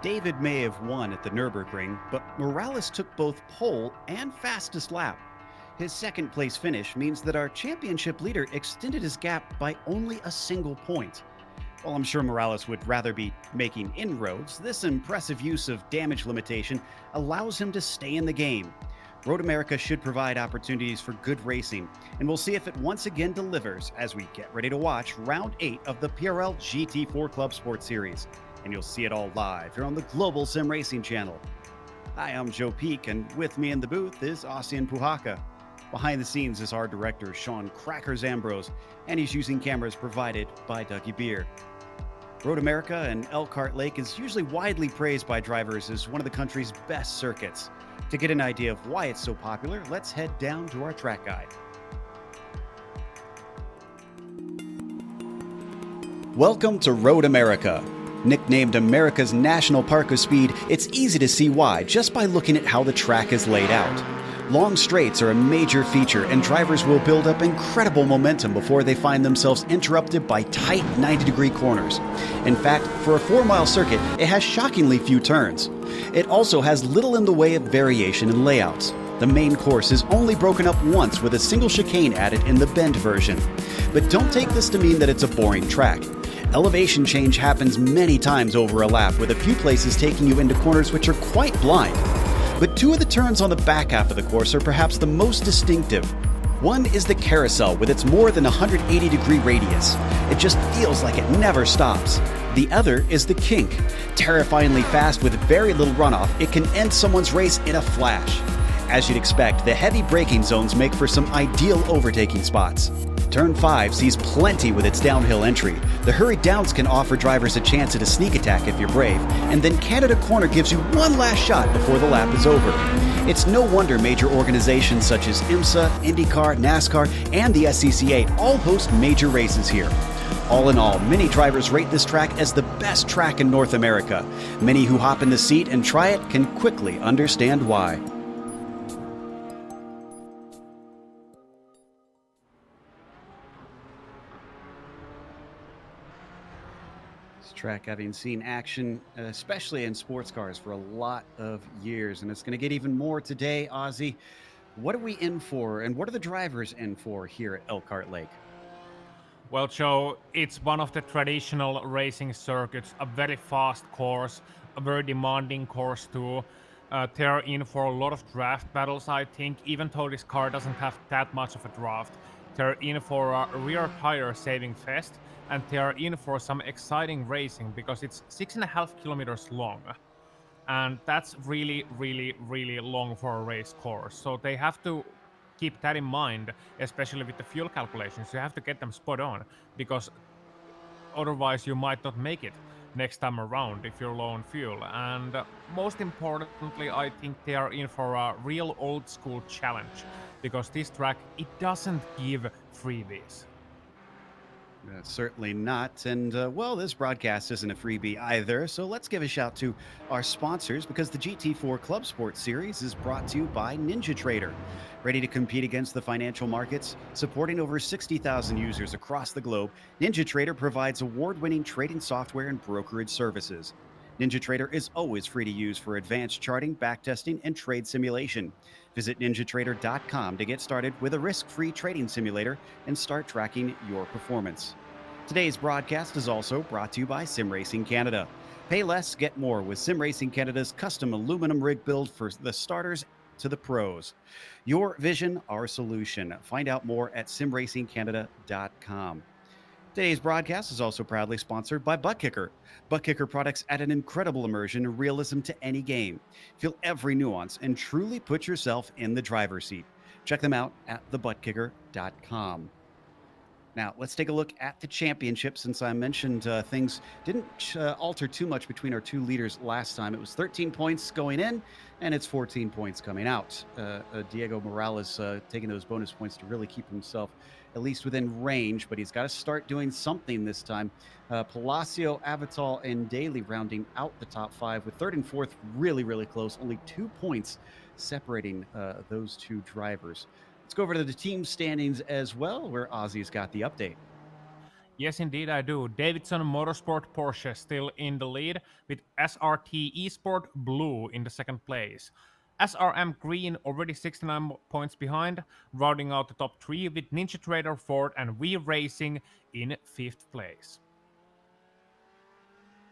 David may have won at the Nürburgring, but Morales took both pole and fastest lap. His second place finish means that our championship leader extended his gap by only a single point. While I'm sure Morales would rather be making inroads, this impressive use of damage limitation allows him to stay in the game. Road America should provide opportunities for good racing, and we'll see if it once again delivers as we get ready to watch Round 8 of the PRL GT4 Clubsport Series. And you'll see it all live here on the Global SimRacing Channel. Hi, I'm Joe Peak, and with me in the booth is Ossian Puhaka. Behind the scenes is our director, Sean Crackers Ambrose, and he's using cameras provided by Dougie Beer. Road America and Elkhart Lake is usually widely praised by drivers as one of the country's best circuits. To get an idea of why it's so popular, let's head down to our track guide. Welcome to Road America. Nicknamed America's National Park of Speed, it's easy to see why just by looking at how the track is laid out. Long straights are a major feature, and drivers will build up incredible momentum before they find themselves interrupted by tight 90-degree corners. In fact, for a 4-mile circuit, it has shockingly few turns. It also has little in the way of variation in layouts. The main course is only broken up once with a single chicane added in the bend version. But don't take this to mean that it's a boring track. Elevation change happens many times over a lap, with a few places taking you into corners which are quite blind. But two of the turns on the back half of the course are perhaps the most distinctive. One is the carousel with its more than 180-degree radius. It just feels like it never stops. The other is the kink. Terrifyingly fast with very little runoff, it can end someone's race in a flash. As you'd expect, the heavy braking zones make for some ideal overtaking spots. Turn 5 sees plenty with its downhill entry. The hurried downs can offer drivers a chance at a sneak attack if you're brave, and then Canada Corner gives you one last shot before the lap is over. It's no wonder major organizations such as IMSA, IndyCar, NASCAR, and the SCCA all host major races here. All in all, many drivers rate this track as the best track in North America. Many who hop in the seat and try it can quickly understand why. Track having seen action, especially in sports cars, for a lot of years, and it's going to get even more today. Ozzy, what are we in for, and what are the drivers in for here at Elkhart Lake? Well, Joe, it's one of the traditional racing circuits, a very fast course, a very demanding course too. They're in for a lot of draft battles, I think, even though this car doesn't have that much of a draft. They're in for a rear tire saving fest, and they're in for some exciting racing because it's 6.5 kilometers long. And that's really, really, really long for a race course. So they have to keep that in mind, especially with the fuel calculations. You have to get them spot on because otherwise you might not make it next time around if you're low on fuel. And most importantly, I think they are in for a real old school challenge because this track, it doesn't give freebies. Certainly not. And, well, this broadcast isn't a freebie either. So let's give a shout to our sponsors because the GT4 Clubsport Series is brought to you by NinjaTrader. Ready to compete against the financial markets? Supporting over 60,000 users across the globe, NinjaTrader provides award-winning trading software and brokerage services. NinjaTrader is always free to use for advanced charting, backtesting, and trade simulation. Visit NinjaTrader.com to get started with a risk-free trading simulator and start tracking your performance. Today's broadcast is also brought to you by SimRacing Canada. Pay less, get more with SimRacing Canada's custom aluminum rig build for the starters to the pros. Your vision, our solution. Find out more at SimRacingCanada.com. Today's broadcast is also proudly sponsored by ButtKicker. ButtKicker products add an incredible immersion and realism to any game. Feel every nuance and truly put yourself in the driver's seat. Check them out at thebuttkicker.com. Now, let's take a look at the championship. Since I mentioned things didn't alter too much between our two leaders last time. It was 13 points going in, and it's 14 points coming out. Diego Morales taking those bonus points to really keep himself at least within range, but he's got to start doing something this time. Palacio, Avital, and Daly rounding out the top 5 with third and fourth really, really close. Only 2 points separating those two drivers. Let's go over to the team standings as well, where Ozzy's got the update. Yes, indeed, I do. Davidson Motorsport Porsche still in the lead, with SRT eSport Blue in the second place. SRM Green already 69 points behind, rounding out the top three with NinjaTrader Ford and We Racing in fifth place.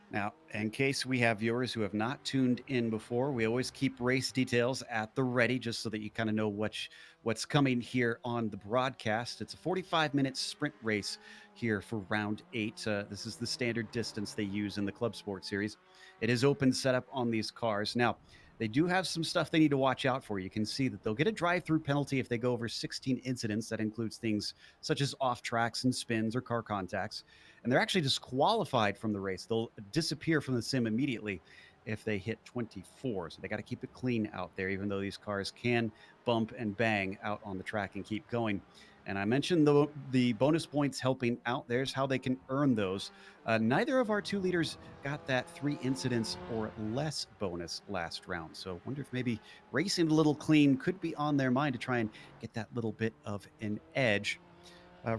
Now, in case we have viewers who have not tuned in before, we always keep race details at the ready just so that you kind of know what's coming here on the broadcast. It's a 45-minute sprint race here for round 8. This is the standard distance they use in the Club Sport series. It is open setup on these cars. Now, they do have some stuff they need to watch out for. You can see that they'll get a drive-through penalty if they go over 16 incidents. That includes things such as off tracks and spins or car contacts, and they're actually disqualified from the race. They'll disappear from the sim immediately if they hit 24. So they got to keep it clean out there, even though these cars can bump and bang out on the track and keep going. And I mentioned the bonus points helping out. There's how they can earn those. Neither of our two leaders got that 3 incidents or less bonus last round. So I wonder if maybe racing a little clean could be on their mind to try and get that little bit of an edge.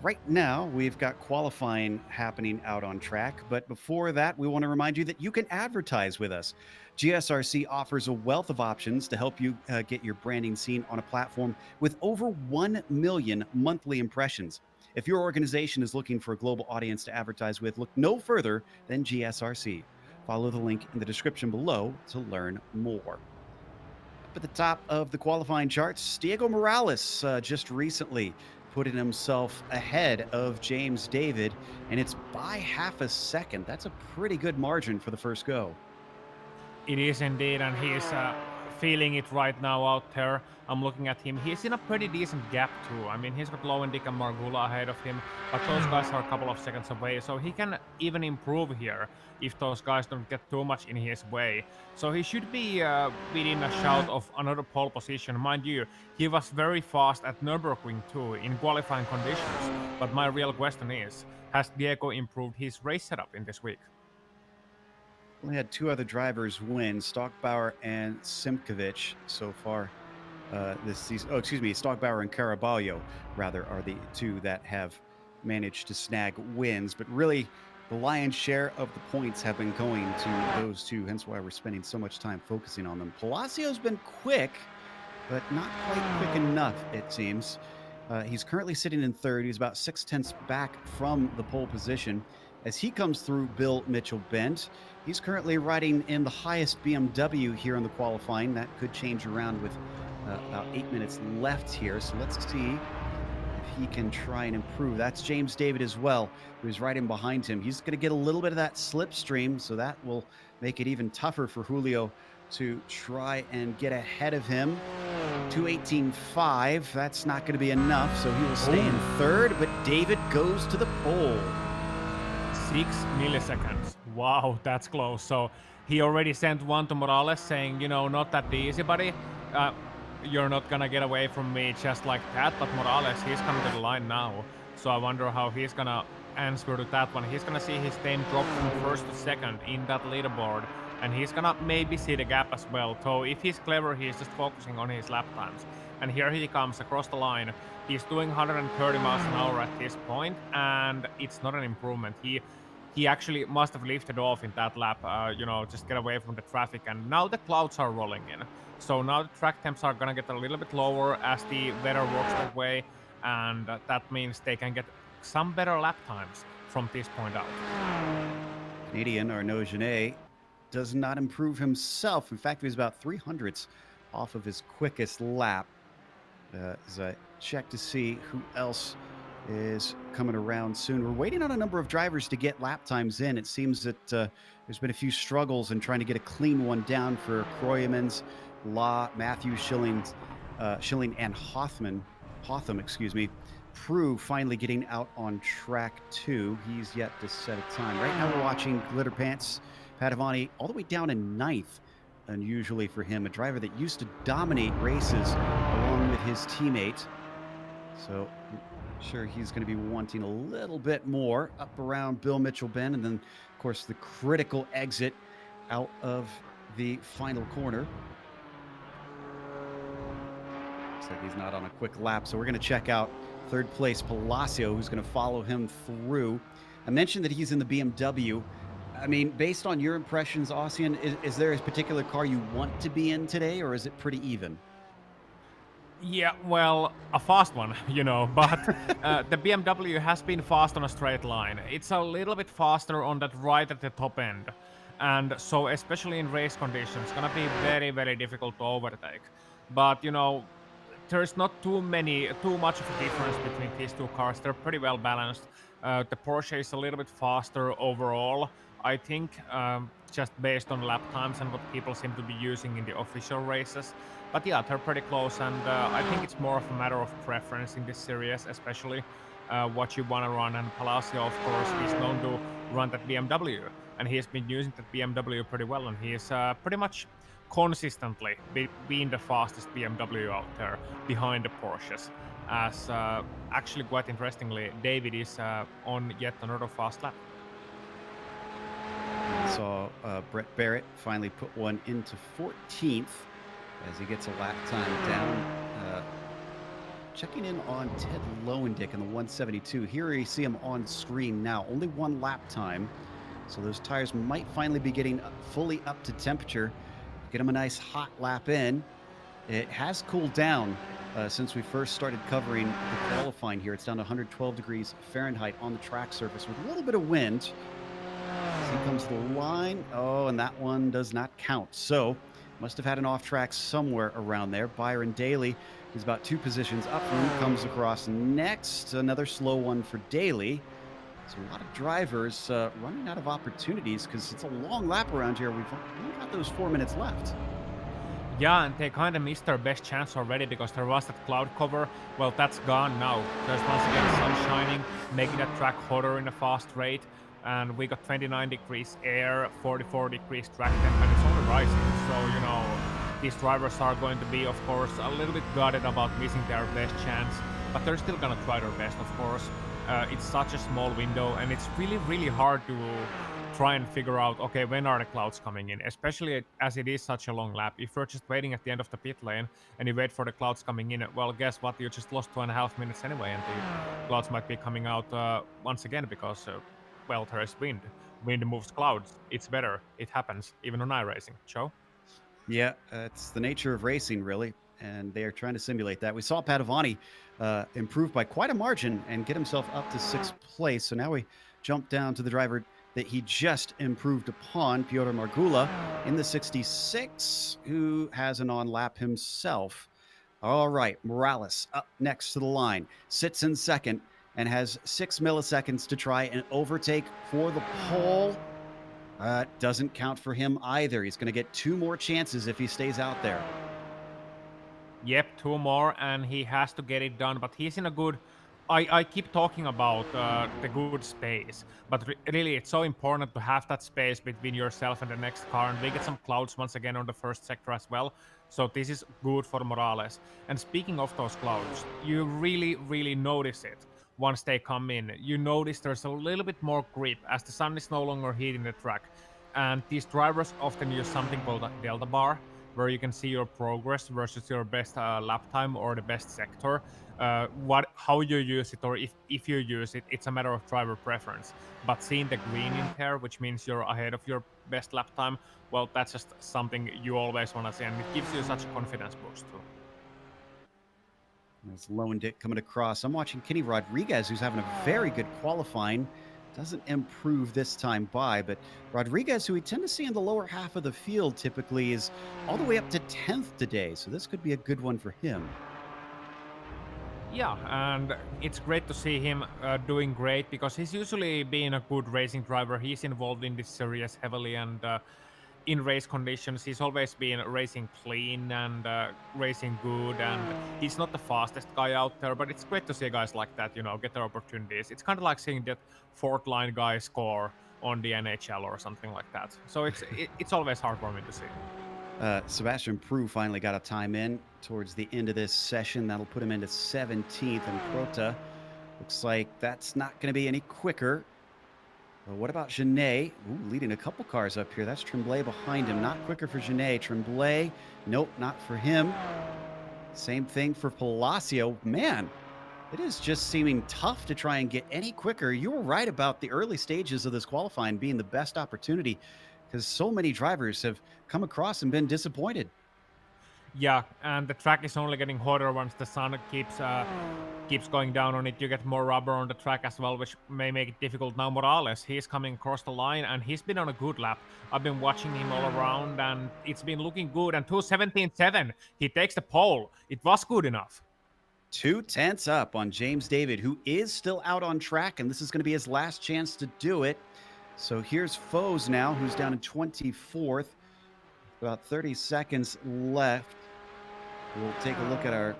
Right now, we've got qualifying happening out on track. But before that, we want to remind you that you can advertise with us. GSRC offers a wealth of options to help you get your branding seen on a platform with over 1 million monthly impressions. If your organization is looking for a global audience to advertise with, look no further than GSRC. Follow the link in the description below to learn more. Up at the top of the qualifying charts, Diego Morales just recently putting himself ahead of James David, and it's by half a second. That's a pretty good margin for the first go. It is indeed, and he's feeling it right now out there. I'm looking at him. He's in a pretty decent gap too. I mean, he's got Lowendick and Margula ahead of him, but those guys are a couple of seconds away, so he can even improve here if those guys don't get too much in his way. So he should be within a shout of another pole position. Mind you, he was very fast at Nürburgring too in qualifying conditions. But my real question is, has Diego improved his race setup in this week? Only had 2 other drivers win, Stockbauer and Simkovic so far this season. Oh, excuse me, Stockbauer and Caraballo, rather, are the 2 that have managed to snag wins. But really, the lion's share of the points have been going to those 2, hence why we're spending so much time focusing on them. Palacio's been quick, but not quite quick enough, it seems. He's currently sitting in third. He's about 6/10 back from the pole position. As he comes through Bill Mitchell Bent, he's currently riding in the highest BMW here in the qualifying. That could change around with about 8 minutes left here. So let's see if he can try and improve. That's James David as well, who's right in behind him. He's going to get a little bit of that slipstream, so that will make it even tougher for Julio to try and get ahead of him. 2:18.5. That's not going to be enough, so he will stay in third, but David goes to the pole. 6 milliseconds. Wow, that's close. So he already sent one to Morales saying, not that easy, buddy. You're not gonna get away from me just like that. But Morales, he's coming to the line now. So I wonder how he's gonna answer to that one. He's gonna see his name drop from first to second in that leaderboard. And he's gonna maybe see the gap as well. So if he's clever, he's just focusing on his lap times. And here he comes across the line. He's doing 130 miles an hour at this point, and it's not an improvement. He actually must have lifted off in that lap, just get away from the traffic. And now the clouds are rolling in. So now the track temps are gonna get a little bit lower as the weather works that way, and that means they can get some better lap times from this point out. Canadian Arnaud Genet does not improve himself. In fact, he was about 300ths off of his quickest lap. As I check to see who else is coming around soon. We're waiting on a number of drivers to get lap times in. It seems that there's been a few struggles in trying to get a clean one down for Kroyemans, Law, Matthews, Schilling, and Hotham, excuse me. Prue finally getting out on track 2. He's yet to set a time. Right now we're watching Glitter Pants Padavani all the way down in ninth. Unusually for him, a driver that used to dominate races along with his teammate. So I'm sure he's going to be wanting a little bit more up around Bill Mitchell Bend, and then of course the critical exit out of the final corner. Looks like he's not on a quick lap, so we're going to check out third place Palacio, who's going to follow him through. I mentioned that he's in the BMW. I mean, based on your impressions, Ossian, is there a particular car you want to be in today, or is it pretty even? Yeah, well, a fast one, but the BMW has been fast on a straight line. It's a little bit faster on that right at the top end. And so, especially in race conditions, it's gonna be very, very difficult to overtake. But, there's not too much of a difference between these two cars. They're pretty well balanced. The Porsche is a little bit faster overall, I think, just based on lap times and what people seem to be using in the official races. But yeah, they're pretty close, and I think it's more of a matter of preference in this series, especially what you want to run. And Palacio, of course, he's known to run that BMW, and he has been using that BMW pretty well, and he is pretty much consistently being the fastest BMW out there behind the Porsches. As actually, quite interestingly, David is on yet another fast lap. We saw Brett Barrett finally put one into 14th as he gets a lap time down. Checking in on Ted Lowendick in the 172. Here you see him on screen now. Only one lap time. So those tires might finally be getting fully up to temperature. Get him a nice hot lap in. It has cooled down since we first started covering the qualifying here. It's down to 112 degrees Fahrenheit on the track surface with a little bit of wind. As he comes to the line. Oh, and that one does not count. So must have had an off track somewhere around there. Byron Daly is about 2 positions up from him, comes across next. Another slow one for Daly. So a lot of drivers running out of opportunities because it's a long lap around here. We've only got those 4 minutes left. Yeah, and they kind of missed their best chance already because there was that cloud cover. Well, that's gone now. There's once again sun shining, making that track hotter in a fast rate. And we got 29 degrees air, 44 degrees track temp, and it's only rising. So, these drivers are going to be, of course, a little bit gutted about missing their best chance. But they're still going to try their best, of course. It's such a small window, and it's really, really hard to try and figure out, okay, when are the clouds coming in, especially as it is such a long lap. If you're just waiting at the end of the pit lane and you wait for the clouds coming in, well, guess what? You just lost 2.5 minutes anyway, and the clouds might be coming out once again because, well, there is wind. Wind moves clouds. It's better. It happens, even on iRacing. Joe? Yeah, it's the nature of racing, really. And they are trying to simulate that. We saw Padovani improve by quite a margin and get himself up to 6th place. So now we jump down to the driver that he just improved upon, Piotr Margula, in the 66, who has an on lap himself. All right, Morales up next to the line, sits in second, and has 6 milliseconds to try and overtake for the pole. Doesn't count for him either. He's going to get 2 more chances if he stays out there. Yep, 2 more, and he has to get it done. But he's in a good. I keep talking about the good space, but really, it's so important to have that space between yourself and the next car. And we get some clouds once again on the first sector as well. So this is good for Morales. And speaking of those clouds, you really, really notice it once they come in. You notice there's a little bit more grip as the sun is no longer heating the track. And these drivers often use something called a delta bar, where you can see your progress versus your best lap time or the best sector. How you use it, or if you use it, it's a matter of driver preference. But seeing the green in there, which means you're ahead of your best lap time, well, that's just something you always want to see, and it gives you such a confidence boost too. There's Lone Dick coming across. I'm watching Kenny Rodriguez, who's having a very good qualifying. Doesn't improve this time by, but Rodriguez, who we tend to see in the lower half of the field typically, is all the way up to 10th today. So this could be a good one for him. Yeah, and it's great to see him doing great because he's usually been a good racing driver. He's involved in this series heavily, and in race conditions, he's always been racing clean and racing good. And he's not the fastest guy out there, but it's great to see guys like that, get their opportunities. It's kind of like seeing that fourth line guy score on the NHL or something like that. So it's always heartwarming to see. Sebastian Prue finally got a time in towards the end of this session. That'll put him into 17th, and Crota looks like that's not going to be any quicker. Well, what about Genet? Ooh, leading a couple cars up here. That's Tremblay behind him. Not quicker for Genet. Tremblay, nope, not for him. Same thing for Palacio. Man, It is just seeming tough to try and get any quicker. You were right about the early stages of this qualifying being the best opportunity because so many drivers have come across and been disappointed. Yeah, and the track is only getting hotter once the sun keeps going down on it. You get more rubber on the track as well, which may make it difficult. Now Morales, he's coming across the line and he's been on a good lap. I've been watching him all around and it's been looking good. And 2:17.7, he takes the pole. It was good enough. 2 tenths up on James David, who is still out on track, and this is going to be his last chance to do it. So here's Foes now, who's down in 24th. About 30 seconds left. We'll take a look at our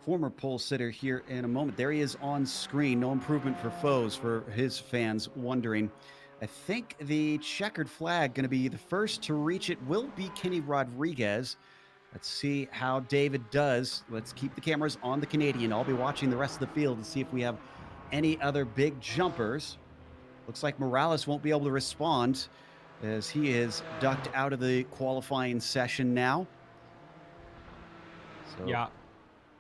former pole sitter here in a moment. There he is on screen. No improvement for Foes, for his fans wondering. I think the checkered flag going to be the first to reach it will be Kenny Rodriguez. Let's see how David does. Let's keep the cameras on the Canadian. I'll be watching the rest of the field to see if we have any other big jumpers. Looks like Morales won't be able to respond as he is ducked out of the qualifying session now. So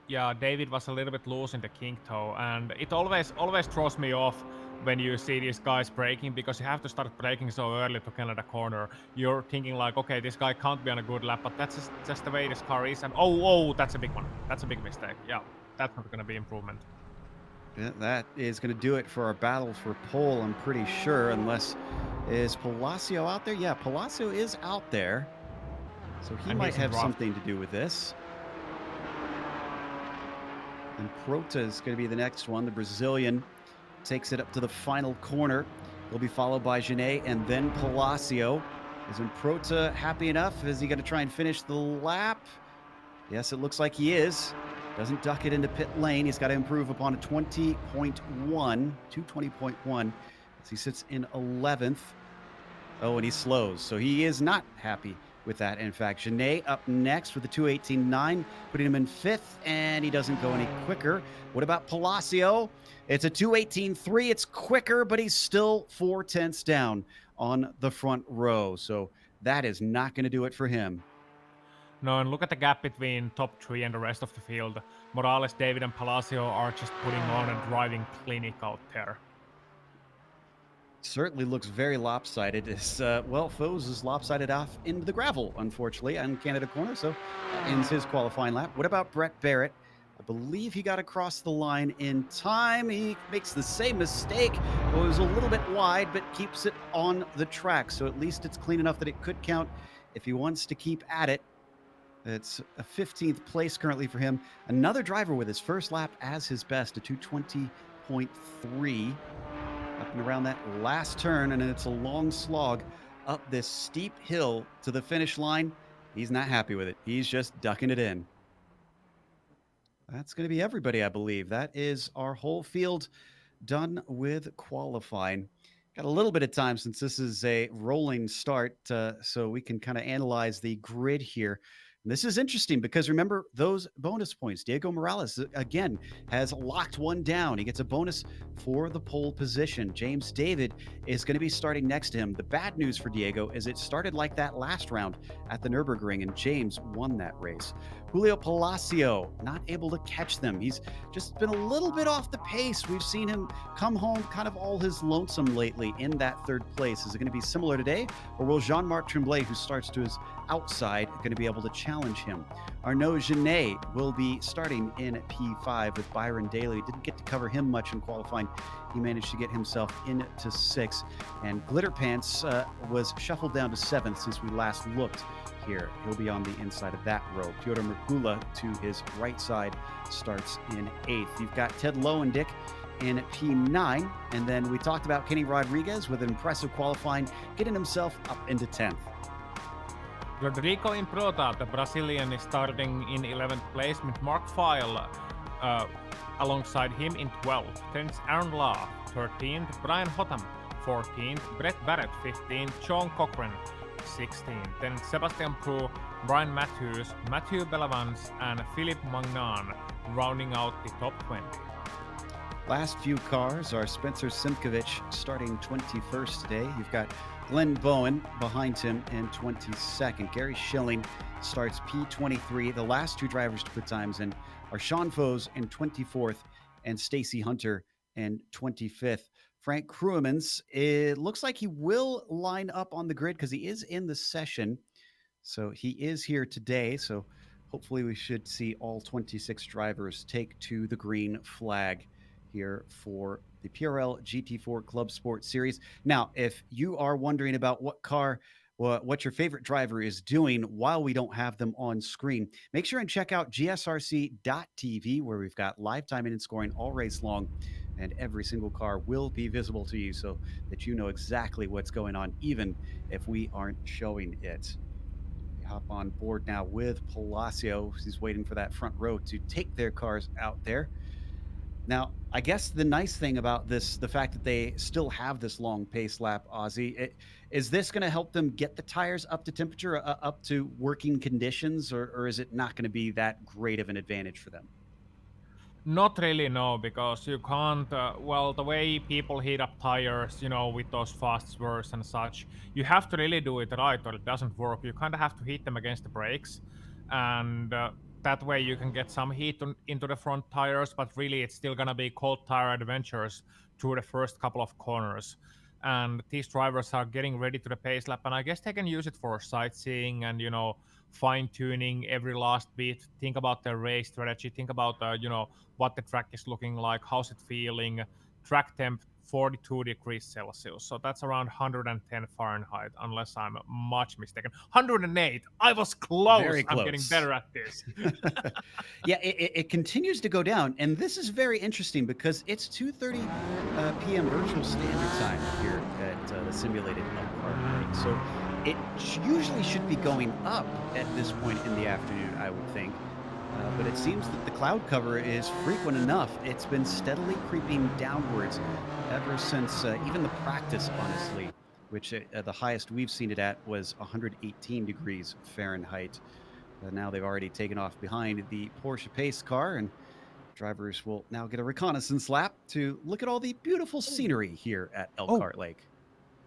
Yeah, David was a little bit loose in the king toe, and it always throws me off when you see these guys braking because you have to start braking so early to Canada corner. You're thinking like, okay, this guy can't be on a good lap, but that's just the way this car is. And oh, that's a big one. That's a big mistake. Yeah, that's not going to be improvement. yeah, that is going to do it for our battle for pole, I'm pretty sure, unless is Palacio out there? Yeah, Palacio is out there. So he And might he's in have draft. something to do with this. And Prota is going to be the next one. The Brazilian takes it up to the final corner. He'll be followed by Genet and then Palacio. Is Prota happy enough? Is he going to try and finish the lap? Yes, it looks like he is. Doesn't duck it into pit lane. He's got to improve upon a 20.1, 220.1 as he sits in 11th. Oh, and he slows. So he is not happy with that. In fact, Genet up next with the 2:18.9, putting him in 5th, and he doesn't go any quicker. What about Palacio? It's a 2:18.3. It's quicker, but he's still 4 tenths down on the front row. So that is not going to do it for him. No, and look at the gap between top three and the rest of the field. Morales, David, and Palacio are just putting on a driving clinic out there. Certainly looks very lopsided. As well, Foes is lopsided off into the gravel, unfortunately, on Canada corner. So that ends his qualifying lap. What about Brett Barrett? I believe he got across the line in time. He makes the same mistake, goes a little bit wide, but keeps it on the track. So at least it's clean enough that it could count if he wants to keep at it. It's a 15th place currently for him. Another driver with his first lap as his best, a 220.3. Up and around that last turn, and it's a long slog up this steep hill to the finish line. He's not happy with it. He's just ducking it in. That's going to be everybody, I believe. That is our whole field done with qualifying. Got a little bit of time since this is a rolling start, so we can kind of analyze the grid here. And this is interesting because remember those bonus points. Diego Morales, again, has locked one down. He gets a bonus for the pole position. James David is going to be starting next to him. The bad news for Diego is it started like that last round at the Nürburgring, and James won that race. Julio Palacio, not able to catch them. He's just been a little bit off the pace. We've seen him come home kind of all his lonesome lately in that third place. Is it going to be similar today, or will Jean-Marc Tremblay, who starts to his outside, going to be able to challenge him? Arnaud Genet will be starting in P5 with Byron Daly. Didn't get to cover him much in qualifying. He managed to get himself into 6th. And Glitter Pants was shuffled down to 7th since we last looked here. He'll be on the inside of that row. Pyotr Merkula to his right side starts in 8th. You've got Ted Lowendick in P9. And then we talked about Kenny Rodriguez with impressive qualifying, getting himself up into 10th. Rodrigo Improta, the Brazilian, is starting in 11th place with Mark File alongside him in 12th. Then it's Aaron Law, 13th, Brian Hotham, 14th, Brett Barrett, 15th, Sean Cochran, 16th. Then Sebastian Prou, Brian Matthews, Matthew Bellavance, and Philip Magnan rounding out the top 20. Last few cars are Spencer Simkovich starting 21st today. You've got Glenn Bowen behind him in 22nd. Gary Schilling starts P23. The last two drivers to put times in are Sean Foes in 24th and Stacy Hunter in 25th. Frank Kruemans, it looks like he will line up on the grid because he is in the session. So he is here today. So hopefully we should see all 26 drivers take to the green flag here for the PRL GT4 Club Sport Series. Now, if you are wondering about what your favorite driver is doing while we don't have them on screen, make sure and check out GSRC.tv, where we've got live timing and scoring all race long, and every single car will be visible to you so that you know exactly what's going on, even if we aren't showing it. We hop on board now with Palacio. He's waiting for that front row to take their cars out there. Now, I guess the nice thing about this, the fact that they still have this long pace lap, Ozzy, is this going to help them get the tires up to temperature, up to working conditions, or is it not going to be that great of an advantage for them? Not really, no, because you can't. Well, the way people heat up tires, with those fast swerves and such, you have to really do it right, or it doesn't work. You kind of have to hit them against the brakes, and that way you can get some heat into the front tires. But really, it's still gonna be cold tire adventures through the first couple of corners. And these drivers are getting ready to the pace lap, and I guess they can use it for sightseeing and fine tuning every last bit. Think about their race strategy. Think about what the track is looking like, how's it feeling. Track temp 42 degrees Celsius, so that's around 110 Fahrenheit, unless I'm much mistaken. 108. I was Very close. I'm getting close. better at this. Yeah, it continues to go down, and this is very interesting because it's 2:30 p.m. virtual standard time here at the simulated Elkhart Lake. So it usually should be going up at this point in the afternoon, I would think. But it seems that the cloud cover is frequent enough. It's been steadily creeping downwards ever since even the practice, honestly, which the highest we've seen it at was 118 degrees Fahrenheit. Now they've already taken off behind the Porsche pace car, and drivers will now get a reconnaissance lap to look at all the beautiful scenery here at Oh, Elkhart Lake.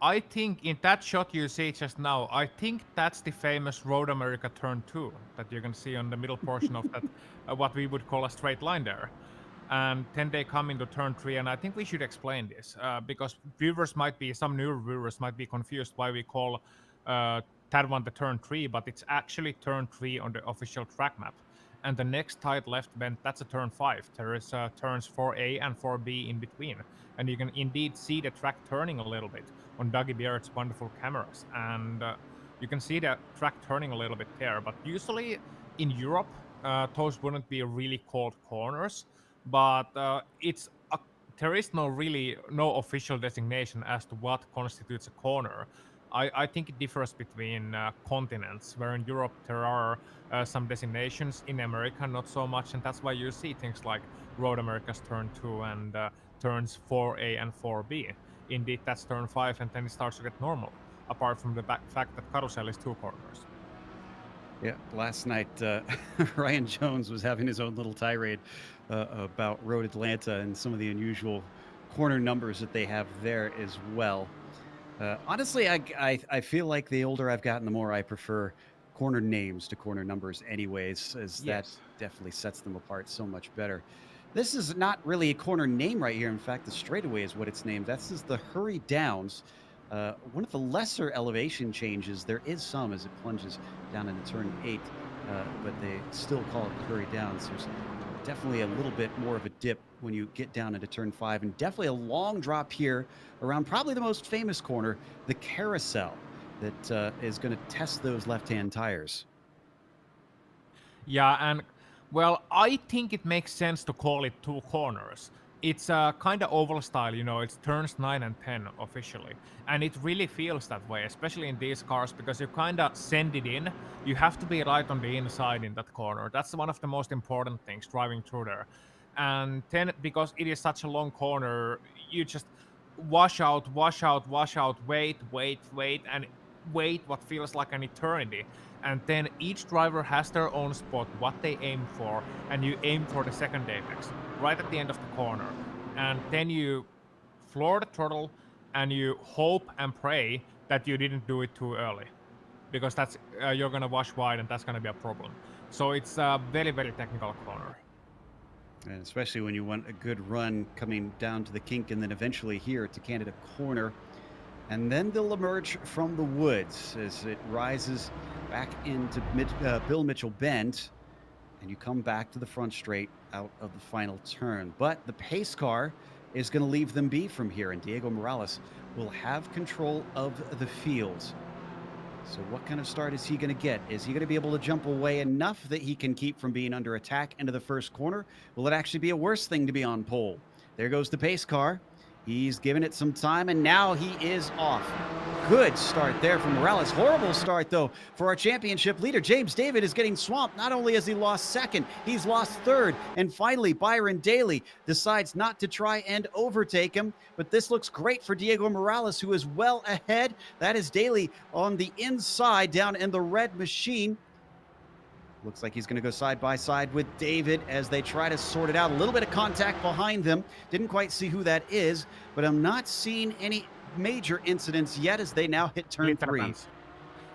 I think in that shot you see just now, I think that's the famous Road America Turn 2 that you can see on the middle portion of that, what we would call a straight line there. And then they come into turn 3, and I think we should explain this because some newer viewers might be confused why we call that one the turn 3, but it's actually turn 3 on the official track map. And the next tight left bend, that's a turn 5. There is turns 4A and 4B in between. And you can indeed see the track turning a little bit on Dougie Barrett's wonderful cameras. And you can see the track turning a little bit there. But usually in Europe, those wouldn't be really called corners. But there is no official designation as to what constitutes a corner. I think it differs between continents, where in Europe there are some designations, in America not so much, and that's why you see things like Road America's Turn 2 and turns 4A and 4B. Indeed, that's turn 5, and then it starts to get normal, apart from the fact that Carousel is 2 corners. Yeah, last night Ryan Jones was having his own little tirade about Road Atlanta and some of the unusual corner numbers that they have there as well. Honestly, I feel like the older I've gotten, the more I prefer corner names to corner numbers, anyways, as that Yes. definitely sets them apart so much better. This is not really a corner name right here. In fact, the straightaway is what it's named. That's just the Hurry Downs. One of the lesser elevation changes. There is some as it plunges down into turn 8, but they still call it the Hurry Downs. There's definitely a little bit more of a dip when you get down into turn 5, and definitely a long drop here around probably the most famous corner, the carousel, that is going to test those left-hand tires. Yeah, and well, I think it makes sense to call it 2 corners. It's a kind of oval style, it's turns 9 and 10 officially. And it really feels that way, especially in these cars, because you kind of send it in. You have to be right on the inside in that corner. That's one of the most important things driving through there. And then, because it is such a long corner, you just wash out, wash out, wash out, wait, wait, wait, and wait what feels like an eternity. And then each driver has their own spot, what they aim for, and you aim for the second apex right at the end of the corner. And then you floor the throttle and you hope and pray that you didn't do it too early, because that's you're gonna wash wide and that's gonna be a problem. So it's a very, very technical corner. And especially when you want a good run coming down to the kink and then eventually here to Canada corner. And then they'll emerge from the woods as it rises back into Bill Mitchell Bend. And you come back to the front straight out of the final turn. But the pace car is going to leave them be from here. And Diego Morales will have control of the field. So what kind of start is he going to get? Is he going to be able to jump away enough that he can keep from being under attack into the first corner? Will it actually be a worse thing to be on pole? There goes the pace car. He's given it some time, and now he is off. Good start there from Morales. Horrible start, though, for our championship leader. James David is getting swamped. Not only has he lost second, he's lost third. And finally, Byron Daly decides not to try and overtake him. But this looks great for Diego Morales, who is well ahead. That is Daly on the inside down in the red machine. Looks like he's going to go side by side with David as they try to sort it out. A little bit of contact behind them. Didn't quite see who that is, but I'm not seeing any major incidents yet as they now hit turn three. Pants.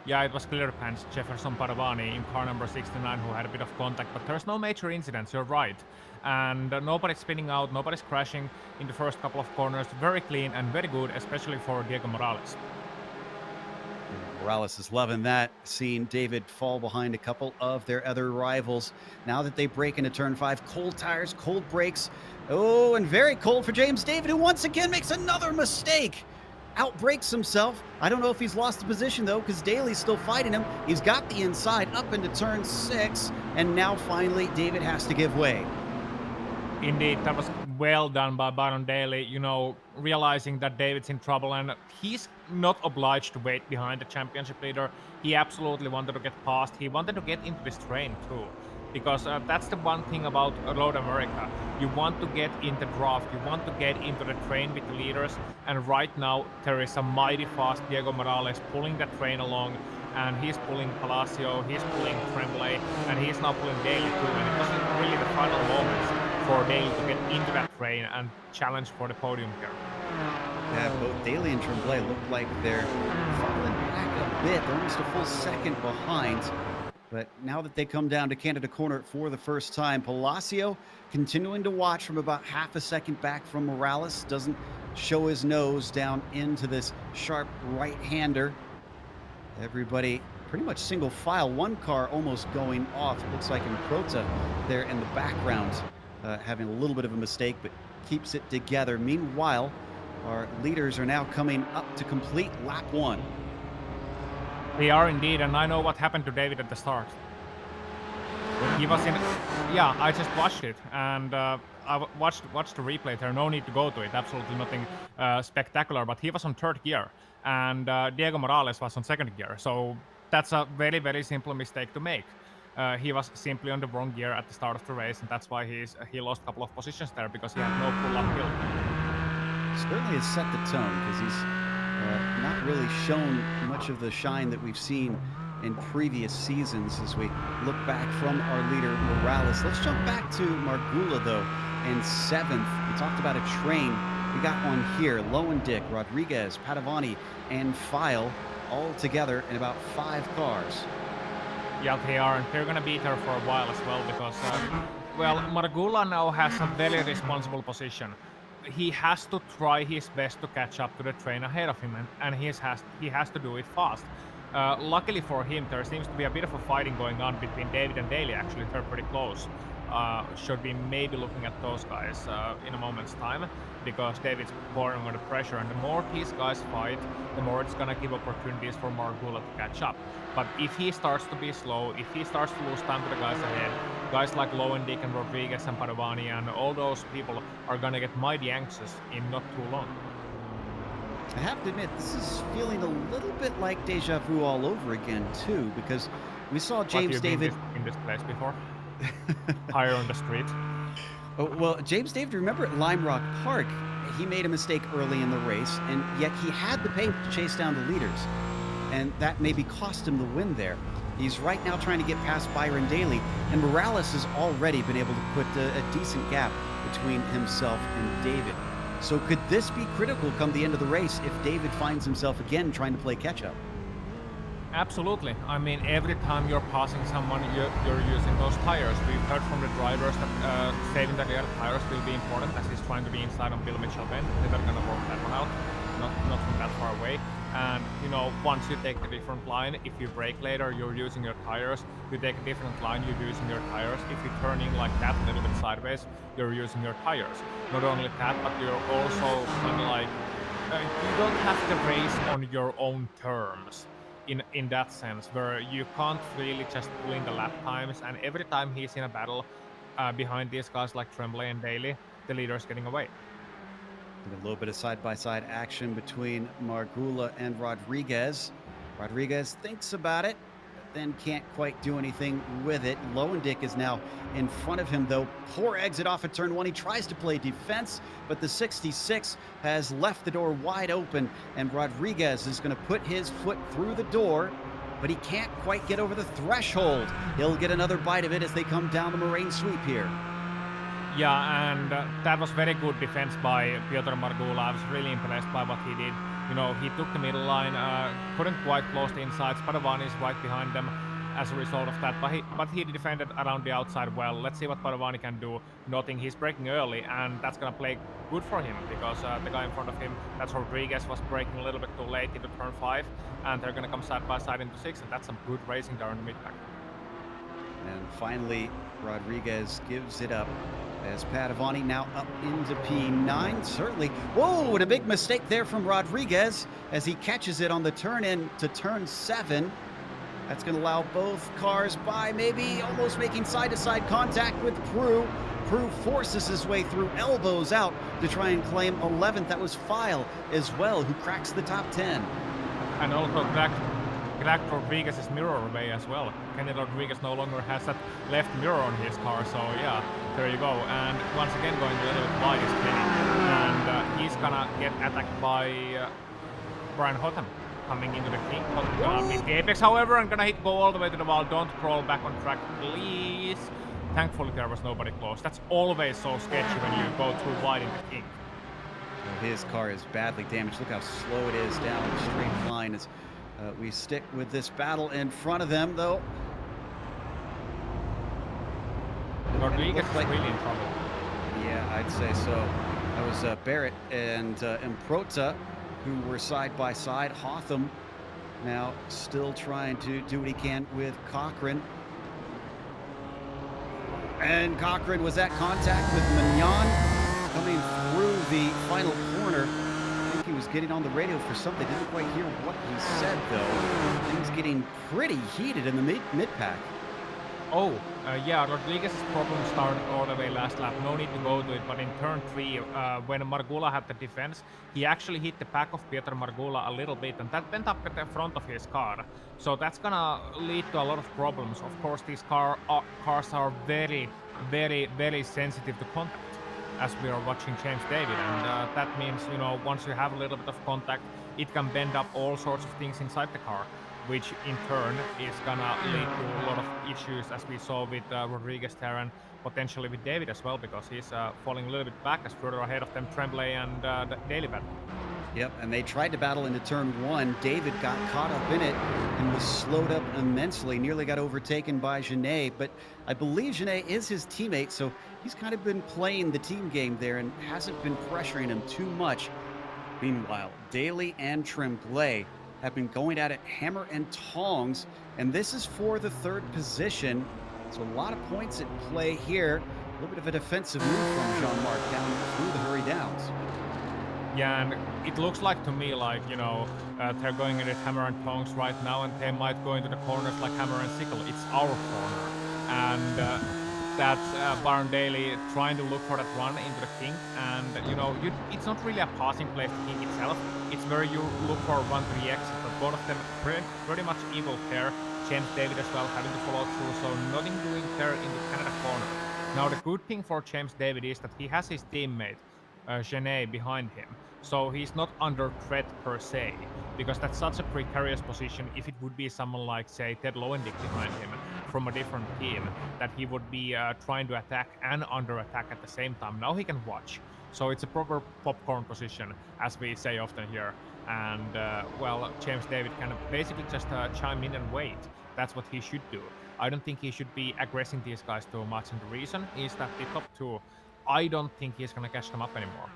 Yeah, it was clear pants. Jefferson Paravani in car number 69 who had a bit of contact, but there's no major incidents, you're right. And nobody's spinning out, nobody's crashing in the first couple of corners. Very clean and very good, especially for Diego Morales. Morales is loving that, seeing David fall behind a couple of their other rivals. Now that they break into turn 5, cold tires, cold brakes. Oh, and very cold for James David, who once again makes another mistake. Outbrakes himself. I don't know if he's lost the position, though, because Daly's still fighting him. He's got the inside up into turn 6, and now finally David has to give way. Indeed, that was well done by Byron Daly, you know, realizing that David's in trouble and he's not obliged to wait behind the championship leader. He absolutely wanted to get past. He wanted to get into this train too, because that's the one thing about Road America. You want to get in the draft, you want to get into the train with the leaders, and right now there is a mighty fast Diego Morales pulling the train along, and he's pulling Palacio, he's pulling Tremblay, and he's now pulling Daly too, and it was really the final moments for Daly to get into that train and challenge for the podium here. Yeah, both Daly and Tremblay look like they're falling back a bit. They're almost a full second behind. But now that they come down to Canada corner for the first time, Palacio continuing to watch from about half a second back from Morales. Doesn't show his nose down into this sharp right-hander. Everybody pretty much single file. One car almost going off. It looks like Improta there in the background. Having a little bit of a mistake, but keeps it together. Meanwhile, our leaders are now coming up to complete lap 1. They are indeed, and I know what happened to David at the start. He was in... Yeah, I just watched it, and I watched the replay there. No need to go to it, absolutely nothing spectacular, but he was on 3rd gear, and Diego Morales was on 2nd gear, so that's a very, very simple mistake to make. He was simply on the wrong gear at the start of the race, and that's why he lost a couple of positions there, because he had no pull-up hill. Certainly has set the tone, because he's not really shown much of the shine that we've seen in previous seasons as we look back from our leader, Morales. Let's jump back to Margula, though, in 7th. We talked about a train. We got one here. Lowendick, Rodriguez, Padavani, and File all together in about 5 cars. Yeah, they are, and they're gonna be there for a while as well, because, well, Margula now has a very responsible position. He has to try his best to catch up to the train ahead of him, and he has to do it fast. Luckily for him, there seems to be a bit of a fighting going on between David and Daly. Actually, they're pretty close. Should be maybe looking at those guys in a moment's time, because David's pouring under pressure, and the more these guys fight, the more it's gonna give opportunities for Margula to catch up. But if he starts to be slow, if he starts to lose time to the guys ahead, guys like Lowendick and Rodriguez and Padovani and all those people are gonna get mighty anxious in not too long. I have to admit, this is feeling a little bit like deja vu all over again, too, because we saw James David in this place before. Higher on the street. Oh, well, James David, remember at Lime Rock Park, he made a mistake early in the race, and yet he had the pace to chase down the leaders, and that maybe cost him the win there. He's right now trying to get past Byron Daly, and Morales has already been able to put a decent gap between himself and David. So could this be critical come the end of the race if David finds himself again trying to play catch-up? Absolutely. I mean, every time you're passing someone, you're using those tires. We've heard from the drivers that saving the rear tires will be important as he's trying to be inside on Bill Mitchell bend. They're not gonna work that one out, not from that far away. And once you take a different line, if you brake later, you're using your tires. You take a different line, you're using your tires. If you turn in like that a little bit sideways, you're using your tires. Not only that, but you're also kind of like you don't have to race on your own terms in that sense, where you can't really just pull in the lap times, and every time he's in a battle behind these guys like Tremblay and Daly, the leader's getting away. And a little bit of side-by-side action between Margula and Rodriguez. Rodriguez thinks about it, but then can't quite do anything with it. Lowendick is now in front of him, though. Poor exit off of turn one. He tries to play defense, but the 66 has left the door wide open, and Rodriguez is going to put his foot through the door, but he can't quite get over the threshold. He'll get another bite of it as they come down the moraine sweep here. Yeah, and that was very good defense by Piotr Margula. I was really impressed by what he did. He took the middle line, couldn't quite close the insides. Padovani is right behind them as a result of that, but he defended around the outside well. Let's see what Padovani can do. Nothing, he's breaking early, and that's gonna play good for him because the guy in front of him, that's Rodriguez, was breaking a little bit too late into turn 5, and they're gonna come side by side into 6, and that's some good racing there in the mid-pack. And finally, Rodriguez gives it up as Padovani now up into P9. Certainly. Whoa, and a big mistake there from Rodriguez as he catches it on the turn in to turn 7. That's going to allow both cars by, maybe almost making side-to-side contact with Prue. Prue forces his way through, elbows out to try and claim 11th. That was File as well, who cracks the top 10. And also cracked Rodriguez's mirror away as well. Kenny Rodriguez no longer has that left mirror on his car, so yeah, there you go. And once again going a little bit wide is Kenny. And he's gonna get attacked by Brian Hotham coming into the king. Hotham gonna miss the apex, however, and gonna go all the way to the wall. Don't crawl back on track, please. Thankfully there was nobody close. That's always so sketchy when you go too wide in the king. His car is badly damaged. Look how slow it is down the straight line as we stick with this battle in front of them, though. Rodriguez is really in trouble. Yeah, I'd say so. That was Barrett and Improta, who were side by side. Hotham now still trying to do what he can with Cochran. And Cochran was at contact with Mignon coming through the final corner. I think he was getting on the radio for something. Didn't quite hear what he said, though. Things getting pretty heated in the mid-pack. Oh, yeah, Rodriguez's problem started all the way last lap. No need to go to it, but in turn 3, when Margula had the defense, he actually hit the back of Piotr Margula a little bit, and that went up at the front of his car. So that's gonna lead to a lot of problems. Of course, these cars are very, very, very sensitive to contact, as we are watching James David, and that means, once you have a little bit of contact, it can bend up all sorts of things inside the car, which in turn is gonna lead to a lot of issues, as we saw with Rodriguez there, and potentially with David as well, because he's falling a little bit back as further ahead of them Tremblay and the Daily battle. Yep, and they tried to battle into turn 1. David got caught up in it and was slowed up immensely, nearly got overtaken by Genet, but I believe Genet is his teammate, so he's kind of been playing the team game there and hasn't been pressuring him too much. Meanwhile, Daly and Tremblay have been going at it hammer and tongs, and this is for the 3rd position. So a lot of points at play here. A little bit of a defensive move from Jean-Marc down through the hurry downs. Yeah, and it looks like to me like, they're going into hammer and tongs right now, and they might go into the corners like hammer and sickle. It's our corner. And that's Baron Daly trying to look for that run into the king. And, it's not really a passing play for the king itself. It's where you look for a run to the exit, but both of them pretty much equal pair. James David as well having to follow through, so nothing doing there in the Canada corner. Now, the good thing for James David is that he has his teammate, Genet, behind him. So he's not under threat per se, because that's such a precarious position. If it would be someone like, say, Ted Lowendick behind him from a different team, that he would be trying to attack and under attack at the same time. Now he can watch. So it's a proper popcorn position, as we say often here. And well, James David can basically just chime in and wait. That's what he should do. I don't think he should be aggressing these guys too much, and the reason is that the top two, I don't think he's gonna catch them up anymore.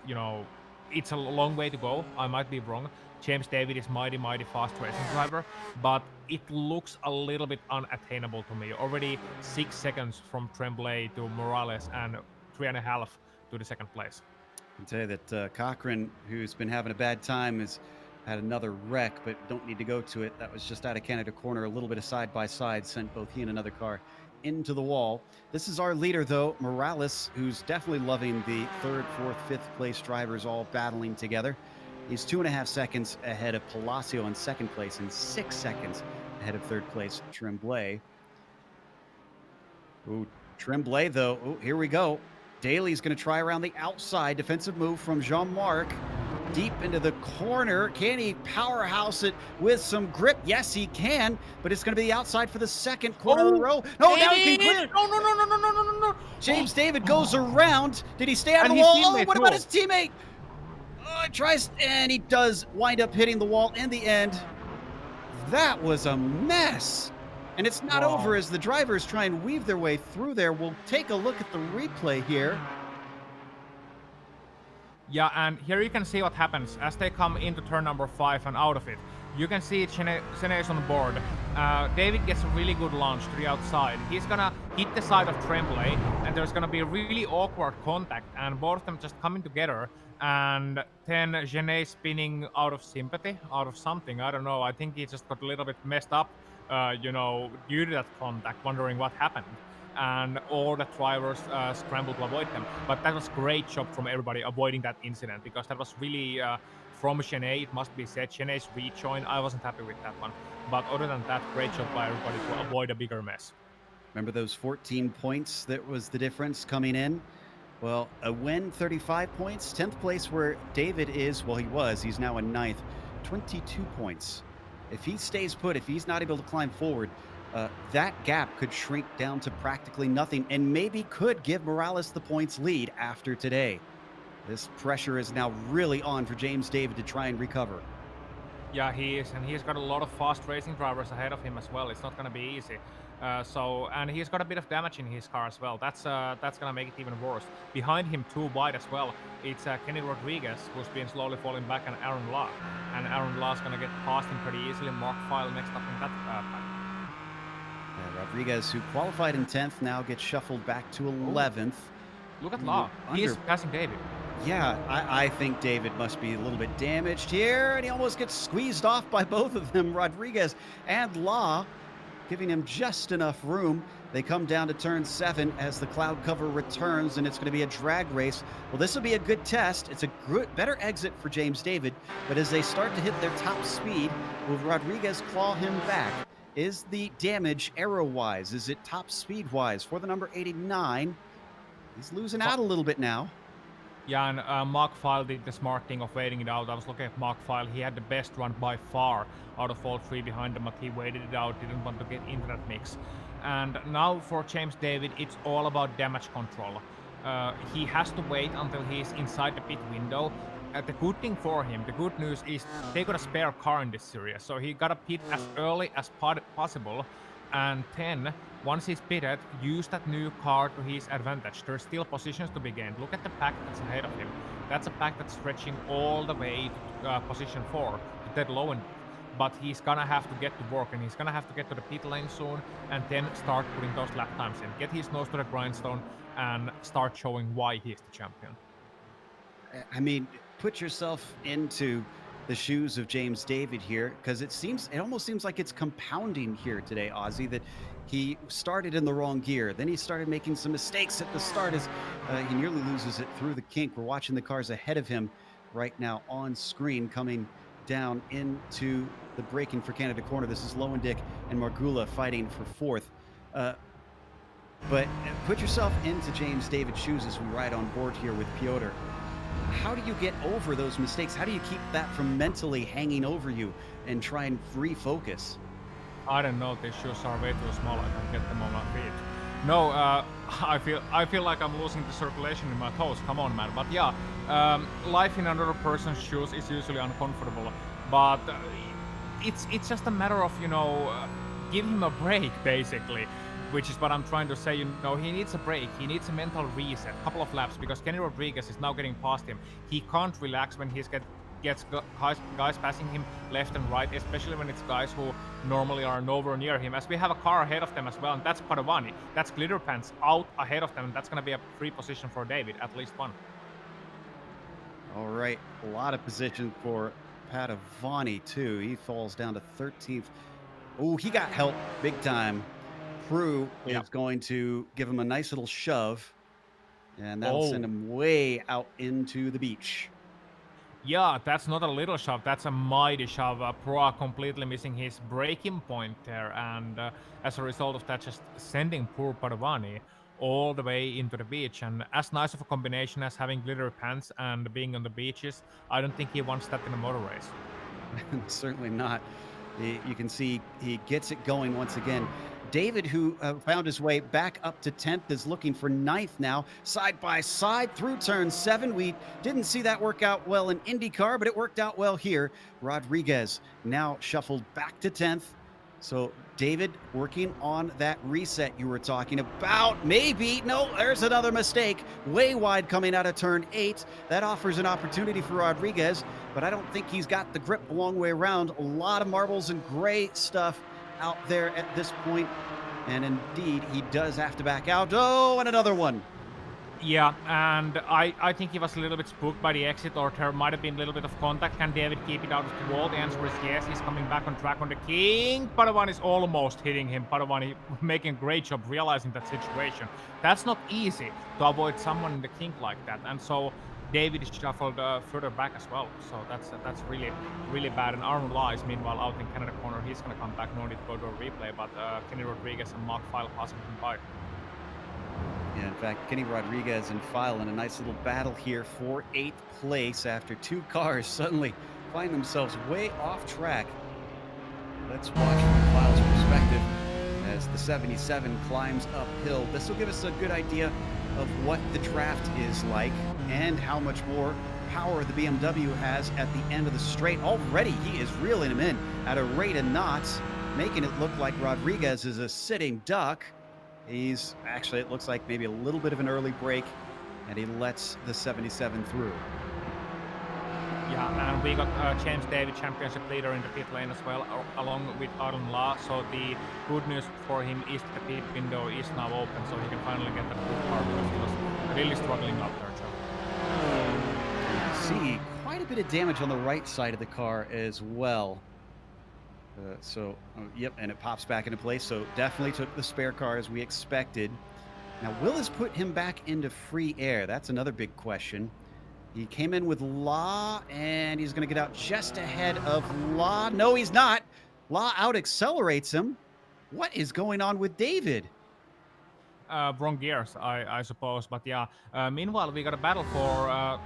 You know, it's a long way to go. I might be wrong. James David is mighty fast racing driver, but it looks a little bit unattainable to me. Already 6 seconds from Tremblay to Morales and 3.5 to the second place. I can tell you that Cochran, who's been having a bad time, has had another wreck, but don't need to go to it. That was just out of Canada corner, a little bit of side by side, sent both he and another car into the wall. This is our leader, though, Morales, who's definitely loving the third, fourth, fifth place drivers all battling together. He's 2.5 seconds ahead of Palacio in second place and 6 seconds ahead of third place Tremblay. Ooh, Tremblay, though. Oh, here we go. Daly's going to try around the outside. Defensive move from Jean-Marc. Deep into the corner. Can he powerhouse it with some grip? Yes, he can, but it's going to be the outside for the second quarter in a row. No, now he can clear. No. James David goes around. Did he stay out of the wall? Oh, what about his teammate? Oh, he tries, and he does wind up hitting the wall in the end. That was a mess. And it's not over as the drivers try and weave their way through there. We'll take a look at the replay here. Yeah, and here you can see what happens as they come into turn number 5 and out of it. You can see Chene is on board. David gets a really good launch to the outside. He's gonna hit the side of Tremblay, and there's gonna be a really awkward contact, and both of them just coming together. And then Genet spinning out of sympathy, out of something, I don't know. I think he just got a little bit messed up, you know, due to that contact, wondering what happened. And all the drivers scrambled to avoid them. But that was great job from everybody avoiding that incident, because that was really from Genet, it must be said. Genet's rejoin, I wasn't happy with that one. But other than that, great job by everybody to avoid a bigger mess. Remember those 14 points that was the difference coming in? Well, a win, 35 points. 10th place where David is, well, he's now in 9th, 22 points. If he stays put, if he's not able to climb forward, that gap could shrink down to practically nothing and maybe could give Morales the points lead after today. This pressure is now really on for James David to try and recover. Yeah, he is, and he's got a lot of fast racing drivers ahead of him as well. It's not going to be easy. And he's got a bit of damage in his car as well. That's gonna make it even worse. Behind him, too wide as well, it's Kenny Rodriguez, who's been slowly falling back, and Aaron Law. And Aaron Law's gonna get past him pretty easily. Mark File next up in that pack. Yeah, Rodriguez, who qualified in 10th, now gets shuffled back to 11th. Look at Law. He's passing David. Yeah, I think David must be a little bit damaged here, and he almost gets squeezed off by both of them, Rodriguez and Law, giving him just enough room. They come down to turn 7 as the cloud cover returns, and it's going to be a drag race. Well, this will be a good test. It's a better exit for James David, but as they start to hit their top speed, will Rodriguez claw him back? Is the damage arrow-wise? Is it top speed-wise for the number 89? He's losing out a little bit now. Yeah, and Mark File did the smart thing of waiting it out. I was looking at Mark File. He had the best run by far out of all three behind him, but he waited it out, didn't want to get into that mix. And now for James David, it's all about damage control. He has to wait until he's inside the pit window. The good thing for him, the good news is they got a spare car in this series, so he got to pit as early as possible. And then, once he's pitted, use that new car to his advantage. There's still positions to be gained. Look at the pack that's ahead of him. That's a pack that's stretching all the way to position 4, to Ted Lowen. But he's gonna have to get to work, and he's gonna have to get to the pit lane soon, and then start putting those lap times in. Get his nose to the grindstone, and start showing why he's the champion. I mean, put yourself into the shoes of James David here, because it almost seems like it's compounding here today, Ozzy, that he started in the wrong gear. Then he started making some mistakes at the start as he nearly loses it through the kink. We're watching the cars ahead of him right now on screen coming down into the braking for Canada corner. This is Lowendick and Margula fighting for 4th. But put yourself into James David's shoes as we ride on board here with Piotr. How do you get over those mistakes? How do you keep that from mentally hanging over you and try and refocus? I don't know, these shoes are way too small. I can get them on my feet. No, I feel like I'm losing the circulation in my toes. Come on, man. But yeah, life in another person's shoes is usually uncomfortable. But it's just a matter of give him a break basically, which is what I'm trying to say. He needs a break. He needs a mental reset, couple of laps, because Kenny Rodriguez is now getting past him. He can't relax when guys passing him left and right, especially when it's guys who normally are nowhere near him, as we have a car ahead of them as well, and that's Padovani. That's Glitter Pants out ahead of them, and that's going to be a free position for David, at least one. All right, a lot of position for Padovani too. He falls down to 13th. Oh, he got help big time. Prue Yeah. is going to give him a nice little shove, and that'll Oh. send him way out into the beach. Yeah, that's not a little shove, that's a mighty shove. Pro completely missing his braking point there, and as a result of that, just sending poor Padovani all the way into the beach. And as nice of a combination as having glitter pants and being on the beaches, I don't think he wants that in a motor race. Certainly not. You can see he gets it going once again. David, who found his way back up to 10th, is looking for 9th now, side by side through turn 7. We didn't see that work out well in IndyCar, but it worked out well here. Rodriguez now shuffled back to 10th. So David working on that reset you were talking about. Maybe. No, there's another mistake. Way wide coming out of turn 8. That offers an opportunity for Rodriguez, but I don't think he's got the grip a long way around. A lot of marbles and gray stuff out there at this point. And indeed, he does have to back out. Oh, and another one. Yeah, and I think he was a little bit spooked by the exit, or there might have been a little bit of contact. Can David keep it out of the wall? The answer is yes. He's coming back on track on the king. Padovani is almost hitting him. Padovani making a great job realizing that situation. That's not easy to avoid someone in the kink like that. And so David is shuffled further back as well. So that's really, really bad. And Aaron Law is meanwhile out in Canada corner. He's going to come back. No need to go to a replay, but Kenny Rodriguez and Mark File passing him by. Yeah, in fact, Kenny Rodriguez and File in a nice little battle here for 8th place after 2 cars suddenly find themselves way off track. Let's watch from File's perspective as the 77 climbs uphill. This will give us a good idea of what the draft is like and how much more power the BMW has at the end of the straight. Already, he is reeling him in at a rate of knots, making it look like Rodriguez is a sitting duck. He's actually, it looks like maybe a little bit of an early break, and he lets the 77 through. Yeah, and we got James David, championship leader in the pit lane as well, along with Aaron Law. So the good news for him is the pit window is now open, so he can finally get that good car, because he was really struggling up there, Joe. See quite a bit of damage on the right side of the car as well. Yep, and it pops back into place. So definitely took the spare car as we expected. Now, will this put him back into free air? That's another big question. He came in with Law, and he's going to get out just ahead of Law. No, he's not. Law out accelerates him. What is going on with David? Wrong gears, I suppose. But yeah, meanwhile, we got a battle for.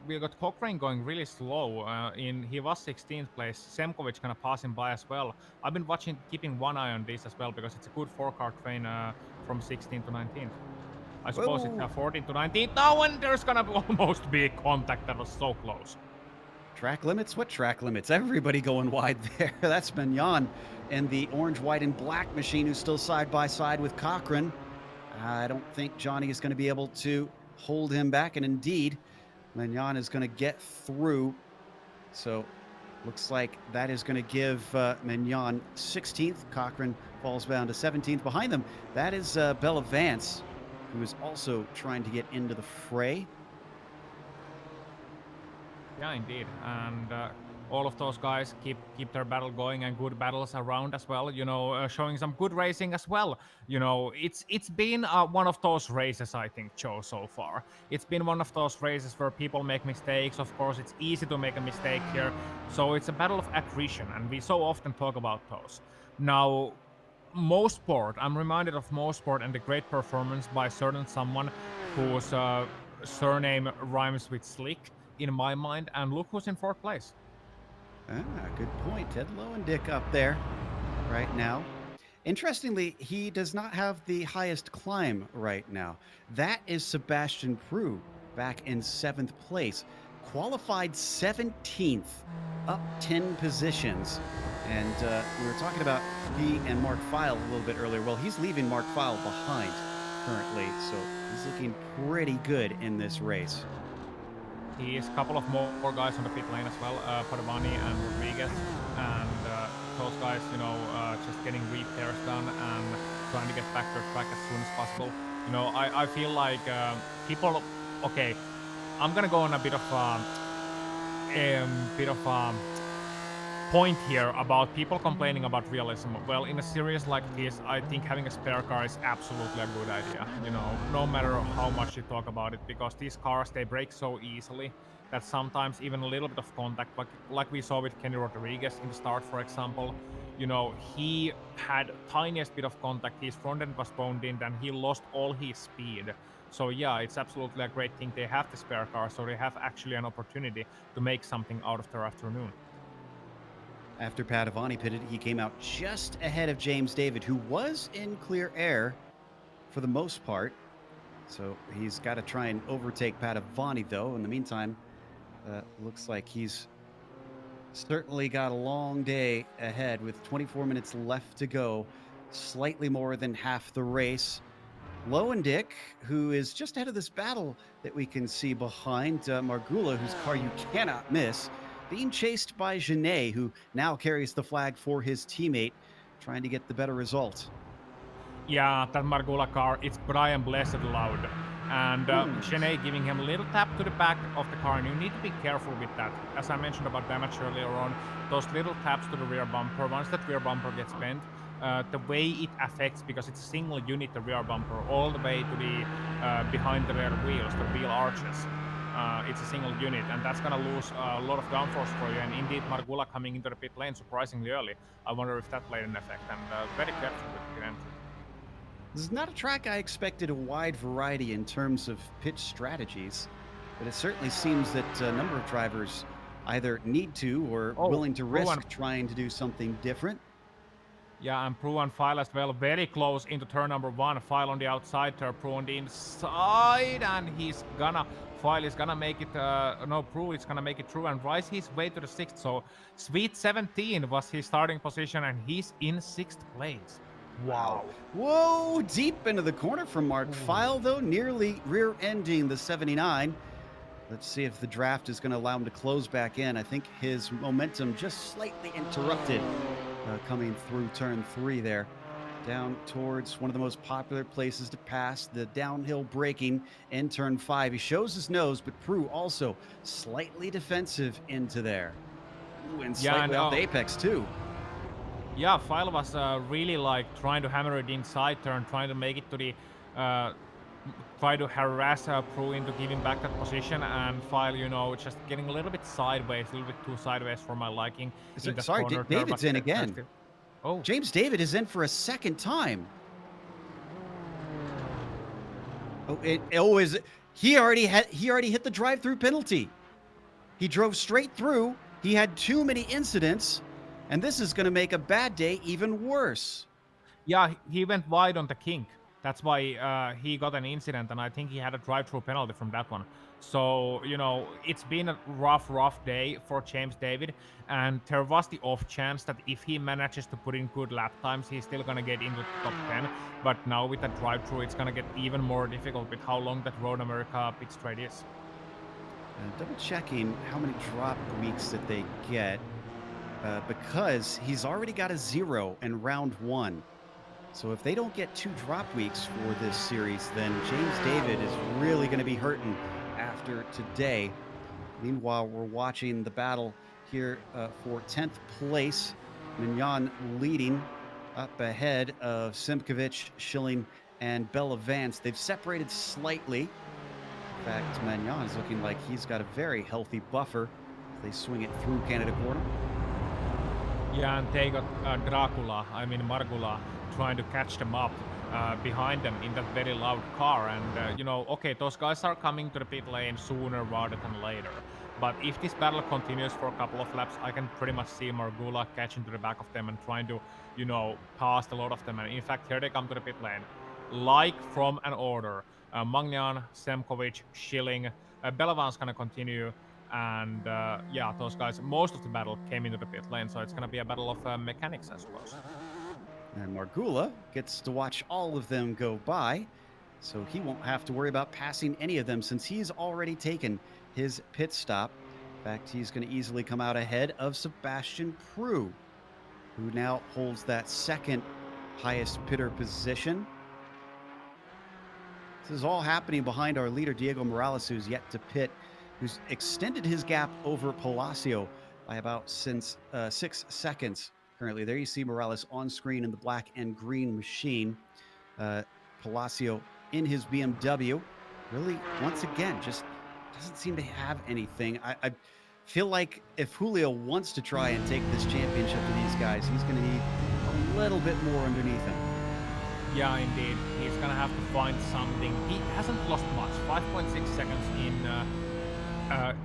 We got Cochrane going really slow. He was 16th place. Semkovic gonna pass him by as well. I've been keeping one eye on this as well, because it's a good 4-car train from 16th to 19th. I suppose it's 14th to 19th now, and there's gonna almost be contact. That was so close. Track limits? What track limits? Everybody going wide there. That's Mignon and the orange, white, and black machine, who's still side by side with Cochrane. I don't think Johnny is going to be able to hold him back. And indeed, Mignon is going to get through. So looks like that is going to give Mignon 16th. Cochrane falls down to 17th. Behind them, that is Bella Vance, who is also trying to get into the fray. Yeah, indeed. And all of those guys keep their battle going, and good battles around as well, showing some good racing as well. It's been one of those races, I think, Joe, so far. It's been one of those races where people make mistakes. Of course, it's easy to make a mistake here. So it's a battle of attrition, and we so often talk about those. Now, Mosport, I'm reminded of Mosport and the great performance by certain someone whose surname rhymes with Slick in my mind, and look who's in 4th place. Good point. Ted Lowendick up there right now. Interestingly, he does not have the highest climb right now. That is Sebastian Prue back in seventh place, qualified 17th, up 10 positions. And we were talking about he and Mark File a little bit earlier. Well, he's leaving Mark File behind currently, so he's looking pretty good in this race. He is a couple of more guys on the pit lane as well, Padovani and Rodriguez, and those guys, just getting repairs done and trying to get back to the track as soon as possible. I feel like people. Okay, I'm gonna go on a bit of point here about people complaining about realism. Well, in a series like this, I think having a spare car is absolutely a good idea. No matter how much you talk about it, because these cars, they break so easily that sometimes even a little bit of contact, like we saw with Kenny Rodriguez in the start, for example, he had tiniest bit of contact, his front end was boned in, and he lost all his speed. So yeah, it's absolutely a great thing they have the spare car, so they have actually an opportunity to make something out of their afternoon. After Padovani pitted, he came out just ahead of James David, who was in clear air for the most part. So he's got to try and overtake Padovani, though. In the meantime, looks like he's certainly got a long day ahead with 24 minutes left to go, slightly more than half the race. Lowendick, who is just ahead of this battle that we can see behind Margula, whose car you cannot miss, being chased by Genet, who now carries the flag for his teammate, trying to get the better result. Yeah, that Margula car, it's Brian Blessed loud. And Genet giving him a little tap to the back of the car, and you need to be careful with that. As I mentioned about damage earlier on, those little taps to the rear bumper, once that rear bumper gets bent, the way it affects, because it's a single unit, the rear bumper, all the way to the behind the rear wheels, the wheel arches. It's a single unit, and that's gonna lose a lot of downforce for you. And indeed, Margula coming into the pit lane surprisingly early. I wonder if that played an effect, and very careful with the entry. This is not a track I expected a wide variety in terms of pitch strategies, but it certainly seems that a number of drivers either need to or willing to risk trying to do something different. Yeah, and Prue and File as well, very close into turn number one. File on the outside, Prue on the inside, and File is gonna make it, Prue is gonna make it through and rise his way to the sixth. So, Sweet 17 was his starting position, and he's in sixth place. Wow. Whoa, deep into the corner from Mark File, though, nearly rear-ending the 79. Let's see if the draft is going to allow him to close back in. I think his momentum just slightly interrupted coming through turn 3 there. Down towards one of the most popular places to pass, the downhill braking in turn 5. He shows his nose, but Prue also slightly defensive into there. Ooh, and slightly off the apex, too. Yeah, File was really trying to hammer it inside turn, trying to make it to the try to harass Prue into giving back that position, and File, just getting a little bit sideways, a little bit too sideways for my liking. Sorry, David's in again. Oh, James David is in for a second time. He already hit the drive-through penalty. He drove straight through. He had too many incidents, and this is going to make a bad day even worse. Yeah, he went wide on the kink. That's why he got an incident, and I think he had a drive-through penalty from that one. So, it's been a rough day for James David, and there was the off chance that if he manages to put in good lap times, he's still gonna get into the top 10. But now with that drive-through, it's gonna get even more difficult with how long that Road America pit straight is. Double checking how many drop weeks that they get, because he's already got a 0 in round 1. So if they don't get 2 drop weeks for this series, then James David is really going to be hurting after today. Meanwhile, we're watching the battle here for 10th place. Mignon leading up ahead of Simkovic, Schilling, and Bella Vance. They've separated slightly. In fact, Mignon is looking like he's got a very healthy buffer as they swing it through Canada corner. Yeah, and they got Margula, trying to catch them up behind them in that very loud car. And, okay, those guys are coming to the pit lane sooner rather than later. But if this battle continues for a couple of laps, I can pretty much see Margula catching to the back of them and trying to, pass a lot of them. And in fact, here they come to the pit lane. Like from an order. Magnan, Semkovic, Schilling, Belavan's going to continue. And yeah, those guys, most of the battle came into the pit lane. So it's going to be a battle of mechanics, I suppose. And Margula gets to watch all of them go by, so he won't have to worry about passing any of them since he's already taken his pit stop. In fact, he's going to easily come out ahead of Sebastian Prue, who now holds that second highest pitter position. This is all happening behind our leader, Diego Morales, who's yet to pit, who's extended his gap over Palacio by about 6 seconds. Currently, there you see Morales on screen in the black and green machine. Palacio in his BMW. Really, once again, just doesn't seem to have anything. I feel like if Julio wants to try and take this championship to these guys, he's going to need a little bit more underneath him. Yeah, indeed. He's going to have to find something. He hasn't lost much. 5.6 seconds in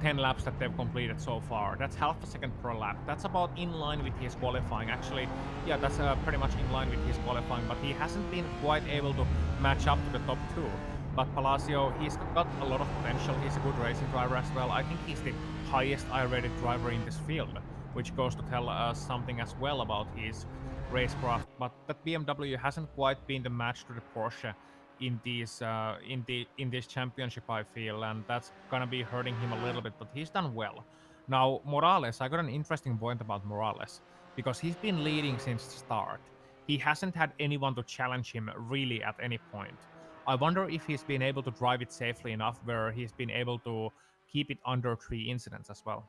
10 laps that they've completed so far. That's half a second per lap. That's about in line with his qualifying. Actually, yeah, that's pretty much in line with his qualifying, but he hasn't been quite able to match up to the top two. But Palacio, he's got a lot of potential. He's a good racing driver as well. I think he's the highest I-rated driver in this field, which goes to tell us something as well about his racecraft. But that BMW hasn't quite been the match to the Porsche in this championship, I feel, and that's gonna be hurting him a little bit, but he's done well. Now Morales, I got an interesting point about Morales, because he's been leading since the start. He hasn't had anyone to challenge him really at any point. I wonder if he's been able to drive it safely enough where he's been able to keep it under 3 incidents as well.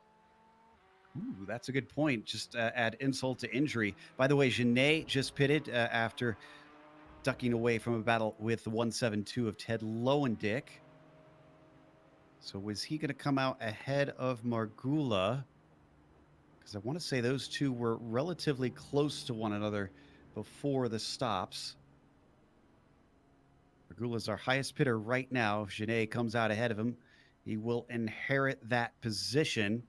Ooh, that's a good point. Just add insult to injury. By the way, Genet just pitted after ducking away from a battle with the 172 of Ted Lowendick. So was he going to come out ahead of Margula? Because I want to say those two were relatively close to one another before the stops. Margula's our highest pitter right now. If Genet comes out ahead of him, he will inherit that position.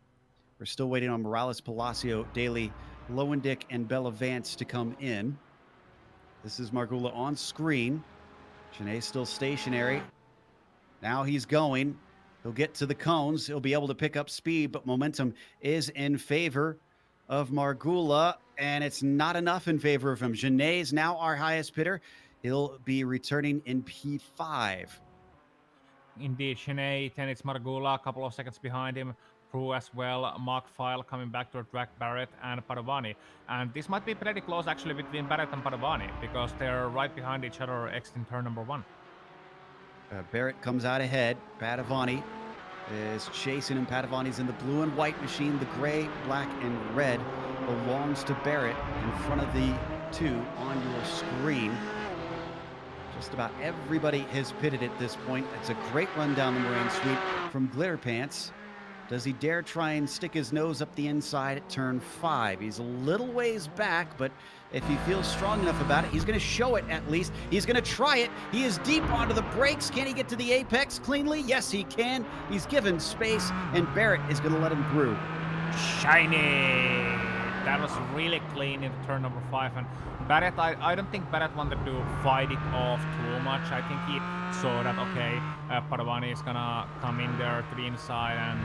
We're still waiting on Morales, Palacio, Daly, Lowendick, and Bella Vance to come in. This is Margula on screen. Genet still stationary. Now he's going. He'll get to the cones. He'll be able to pick up speed, but momentum is in favor of Margula, and it's not enough in favor of him. Genet is now our highest pitter. He'll be returning in P5. Indeed, Genet, then it's Margula, a couple of seconds behind him. Prue as well, Mark File coming back to track Barrett and Padovani. And this might be pretty close actually between Barrett and Padovani, because they're right behind each other exiting turn number 1. Barrett comes out ahead. Padovani is chasing him. Padovani's in the blue and white machine. The gray, black, and red belongs to Barrett in front of the two on your screen. Just about everybody has pitted at this point. It's a great run down the moraine sweep from Glitter Pants. Does he dare try and stick his nose up the inside at turn 5? He's a little ways back, but if he feels strong enough about it, he's going to show it at least. He's going to try it. He is deep onto the brakes. Can he get to the apex cleanly? Yes, he can. He's given space, and Barrett is going to let him through. Shiny! That was really clean in turn number 5. And Barrett, I don't think Barrett wanted to fight it off too much. I think he saw that, okay, Padovani is gonna come in there to the inside, and,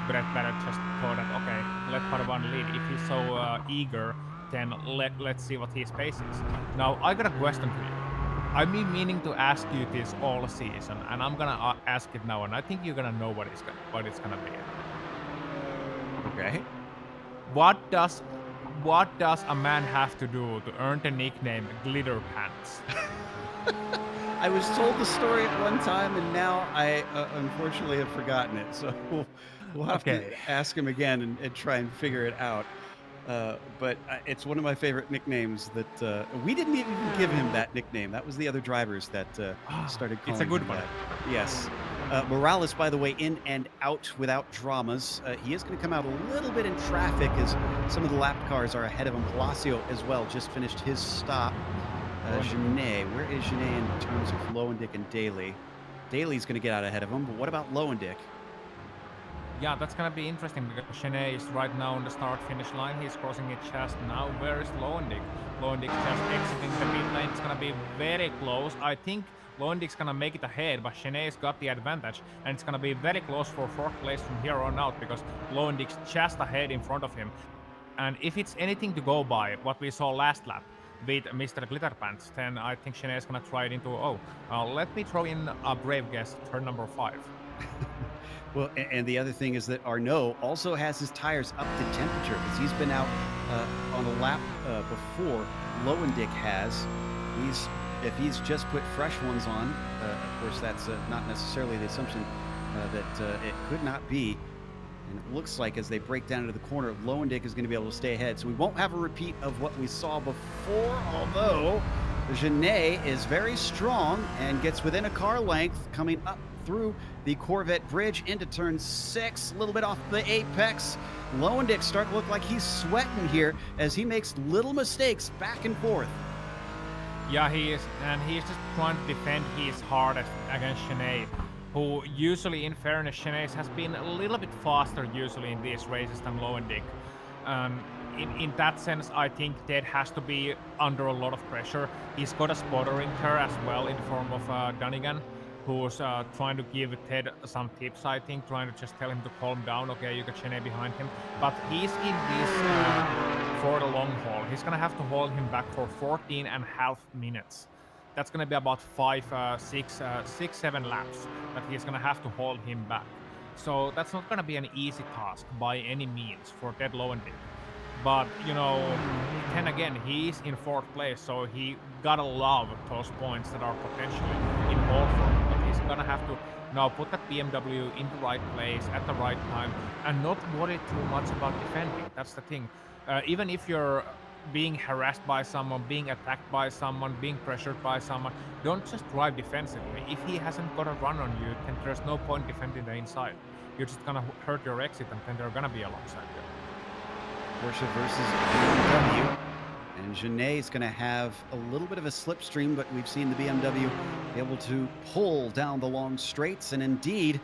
Barrett just thought that, okay, let Padovani lead. If he's so eager, then let's see what his pace is. Now, I got a question for you. I've been meaning to ask you this all season, and I'm gonna ask it now, and I think you're gonna know what it's gonna be. Okay. What does a man have to do to earn the nickname Glitter Pants? I was told the story at one time, and now I unfortunately have forgotten it. So we'll have to ask him again and try and figure it out. But it's one of my favorite nicknames that we didn't even give him that nickname. That was the other drivers that started calling It's a good him one. that. Yes. Morales, by the way, in and out without dramas. He is going to come out a little bit in traffic as some of the lap cars are ahead of him. Palacio as well just finished his stop. Genet, where is Genet in terms of Lowendick and Daly? Daly's going to get out ahead of him, but what about Lowendick? Yeah, that's gonna be interesting because Shane is right now on the start-finish line. He's crossing it just now. Where is Lowendick? Lowendick just exiting the pit lane. It's gonna be very close. I think Lowendick's gonna make it ahead, but Chene's got the advantage, and it's gonna be very close for fourth place from here on out because Lowendick's just ahead in front of him. And if it's anything to go by, what we saw last lap with Mr. Glitterpants, then I think Shane is gonna try it into, let me throw in a brave guess, turn number 5. Well, and the other thing is that Arnaud also has his tires up to temperature because he's been out on a lap before Lowendick has. If he's just put fresh ones on, of course, that's not necessarily the assumption that it could not be. And it looks like as they break down into the corner, Lowendick is going to be able to stay ahead. So we won't have a repeat of what we saw before, although Genet is very strong and gets within a car length coming up through the Corvette bridge into turn 6, a little bit off the apex. Lowendick starting to look like he's sweating here as he makes little mistakes back and forth. Yeah, he is, and he's just trying to defend his hardest against Shane, who usually, in fairness, Shane has been a little bit faster usually in these races than Lowendick. In that sense, I think Ted has to be under a lot of pressure. He's got a spottering her as well in the form of Dunnigan, who's trying to give Ted some tips, I think, trying to just tell him to calm down. Okay, you got Shane behind him. But he's in this for the long haul. He's going to have to hold him back for 14 and a half minutes. That's going to be about 7 laps that he's going to have to hold him back. So that's not going to be an easy task by any means for Ted Lowendick. But, then again, he's in fourth place, so he gotta love those points that are potentially in hold for him. But he's gonna have to now put that BMW in the right place at the right time and not worry too much about defending. That's the thing. Even if you're being harassed by someone, being attacked by someone, being pressured by someone, don't just drive defensively. If he hasn't got a run on you, then there's no point defending the inside. You're just gonna hurt your exit, and then they're gonna be alongside you. Porsche versus BMW. And Genet is going to have a little bit of a slipstream, but we've seen the BMW able to pull down the long straights. And indeed,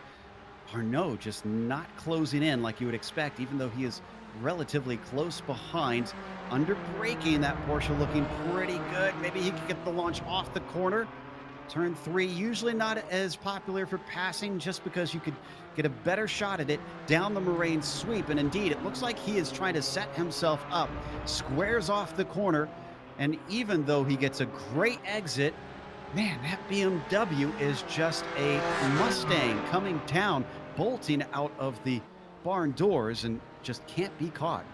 Arnaud just not closing in like you would expect, even though he is relatively close behind. Under braking, that Porsche looking pretty good. Maybe he could get the launch off the corner. Turn 3, usually not as popular for passing just because you could get a better shot at it down the moraine sweep. And indeed, it looks like he is trying to set himself up, squares off the corner. And even though he gets a great exit, man, that BMW is just a Mustang coming down, bolting out of the barn doors and just can't be caught.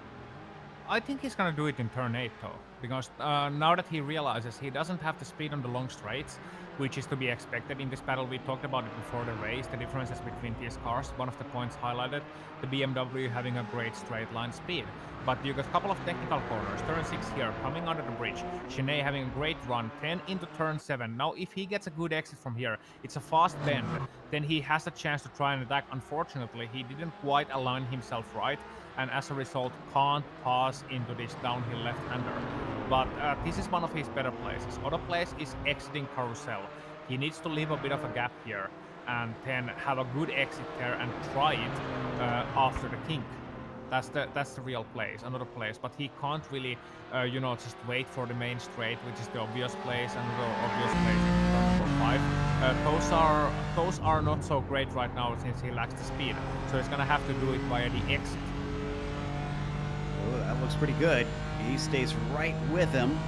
I think he's gonna do it in turn 8 though, because now that he realizes he doesn't have the speed on the long straights, which is to be expected in this battle. We talked about it before the race, the differences between these cars. One of the points highlighted, the BMW having a great straight line speed. But you got a couple of technical corners, turn 6 here, coming under the bridge. Shane having a great run, 10 into turn 7. Now if he gets a good exit from here, it's a fast bend, then he has a chance to try and attack. Unfortunately, he didn't quite align himself right, and as a result can't pass into this downhill left-hander. But this is one of his better places. Other place is exiting carousel. He needs to leave a bit of a gap here and then have a good exit there and try it after the kink. That's the real place, another place. But he can't really, just wait for the main straight, which is the obvious place, and the obvious place in turn number 5. Those are not so great right now since he lacks the speed. So he's gonna have to do it via the exit. Oh, that looks pretty good. He stays right with him.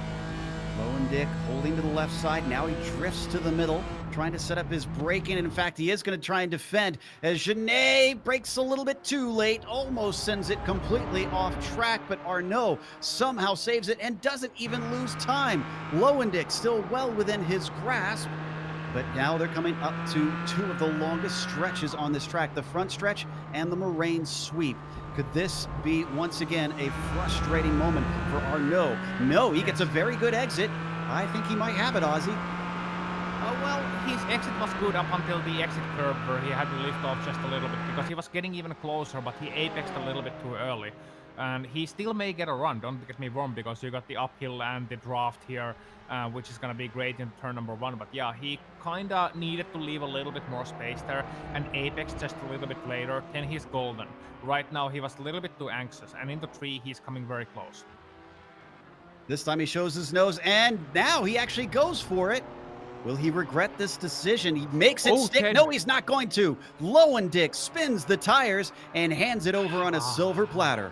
Lowendick holding to the left side. Now he drifts to the middle, trying to set up his braking. And in fact, he is going to try and defend as Genet breaks a little bit too late, almost sends it completely off track. But Arnaud somehow saves it and doesn't even lose time. Lowendick still well within his grasp. But now they're coming up to 2 of the longest stretches on this track, the front stretch and the moraine sweep. Could this be once again a frustrating moment for Arnaud? No, he gets a very good exit. I think he might have it, Ozzy. Well, his exit was good up until the exit curve where he had to lift off just a little bit because he was getting even closer, but he apexed a little bit too early. And he still may get a run, don't get me wrong, because you got the uphill and the draft here, which is going to be great in turn number 1. But yeah, he kind of needed to leave a little bit more space there, and Apex just a little bit later, then he's golden. Right now, he was a little bit too anxious, and into 3, he's coming very close. This time he shows his nose, and now he actually goes for it. Will he regret this decision? He makes it stick. Ted. No, he's not going to. Lowendick spins the tires and hands it over on a silver platter.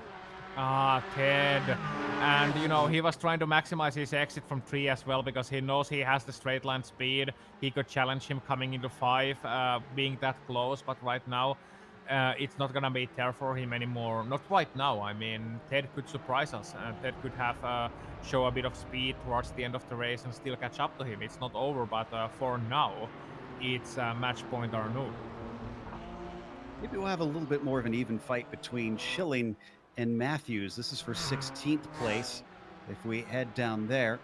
Ted. And, you know, he was trying to maximize his exit from 3 as well because he knows he has the straight line speed. He could challenge him coming into 5, being that close. But right now, it's not going to be there for him anymore. Not right now. I mean, Ted could surprise us. Ted could have show a bit of speed towards the end of the race and still catch up to him. It's not over, but for now, it's match point or no. Maybe we'll have a little bit more of an even fight between Schilling and Matthews. This is for 16th place if we head down there.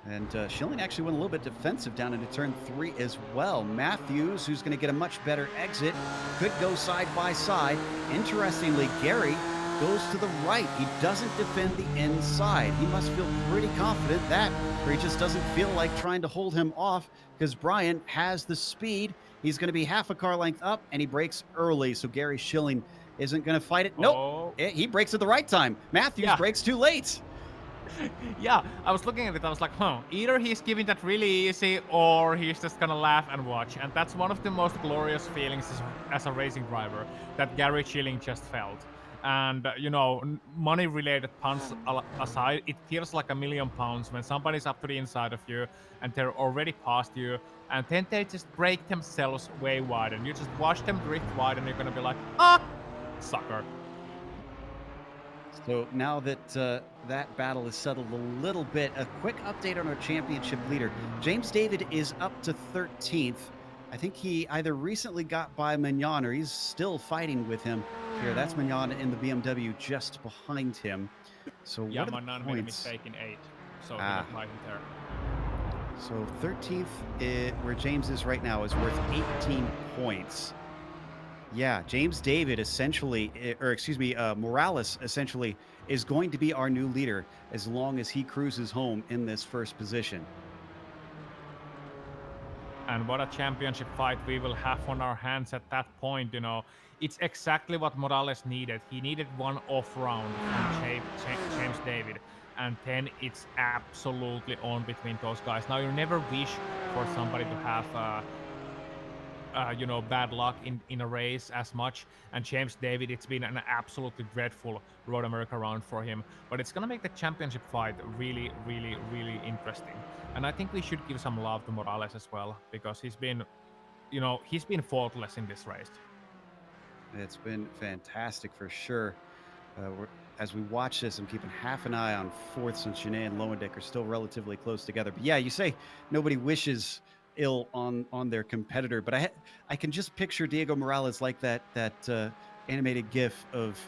And Schilling actually went a little bit defensive down into turn 3 as well. Matthews, who's going to get a much better exit, could go side by side. Interestingly, Gary goes to the right. He doesn't defend the inside. He must feel pretty confident that, or he just doesn't feel like trying to hold him off because Brian has the speed. He's going to be half a car length up, and he brakes early. So Gary Schilling isn't going to fight it. Nope. He brakes at the right time. Matthews brakes too late. Yeah, I was looking at it, I was like, either he's giving that really easy or he's just gonna laugh and watch. And that's one of the most glorious feelings as a racing driver that Gary Schilling just felt. And, you know, money-related puns aside, it feels like £1,000,000 when somebody's up to the inside of you and they're already past you, and then they just break themselves way wide, and you just watch them drift wide, and you're gonna be like, sucker. So now that that battle is settled a little bit, a quick update on our championship leader. James David is up to 13th. I think he either recently got by Mignon or he's still fighting with him here. That's Mignon in the BMW just behind him. So yeah, what are Mignon the made a points? mistake in 8, so he got fighting there. So 13th, where James is right now, is worth 18 points. Yeah, James David essentially, Morales essentially is going to be our new leader as long as he cruises home in this first position. And what a championship fight we will have on our hands at that point, you know. It's exactly what Morales needed. He needed one off round from James David. And then it's absolutely on between those guys. Now, you never wish for somebody to have bad luck in a race as much. And James David, it's been an absolutely dreadful Road America round for him. But it's going to make the championship fight really, really, really interesting. And I think we should give some love to Morales as well, because he's been faultless in this race. It's been fantastic for sure. As we watch this, I'm keeping half an eye on fourth since Janae and Lowendick are still relatively close together. But yeah, you say nobody wishes ill on their competitor, but I can just picture Diego Morales like that animated gif of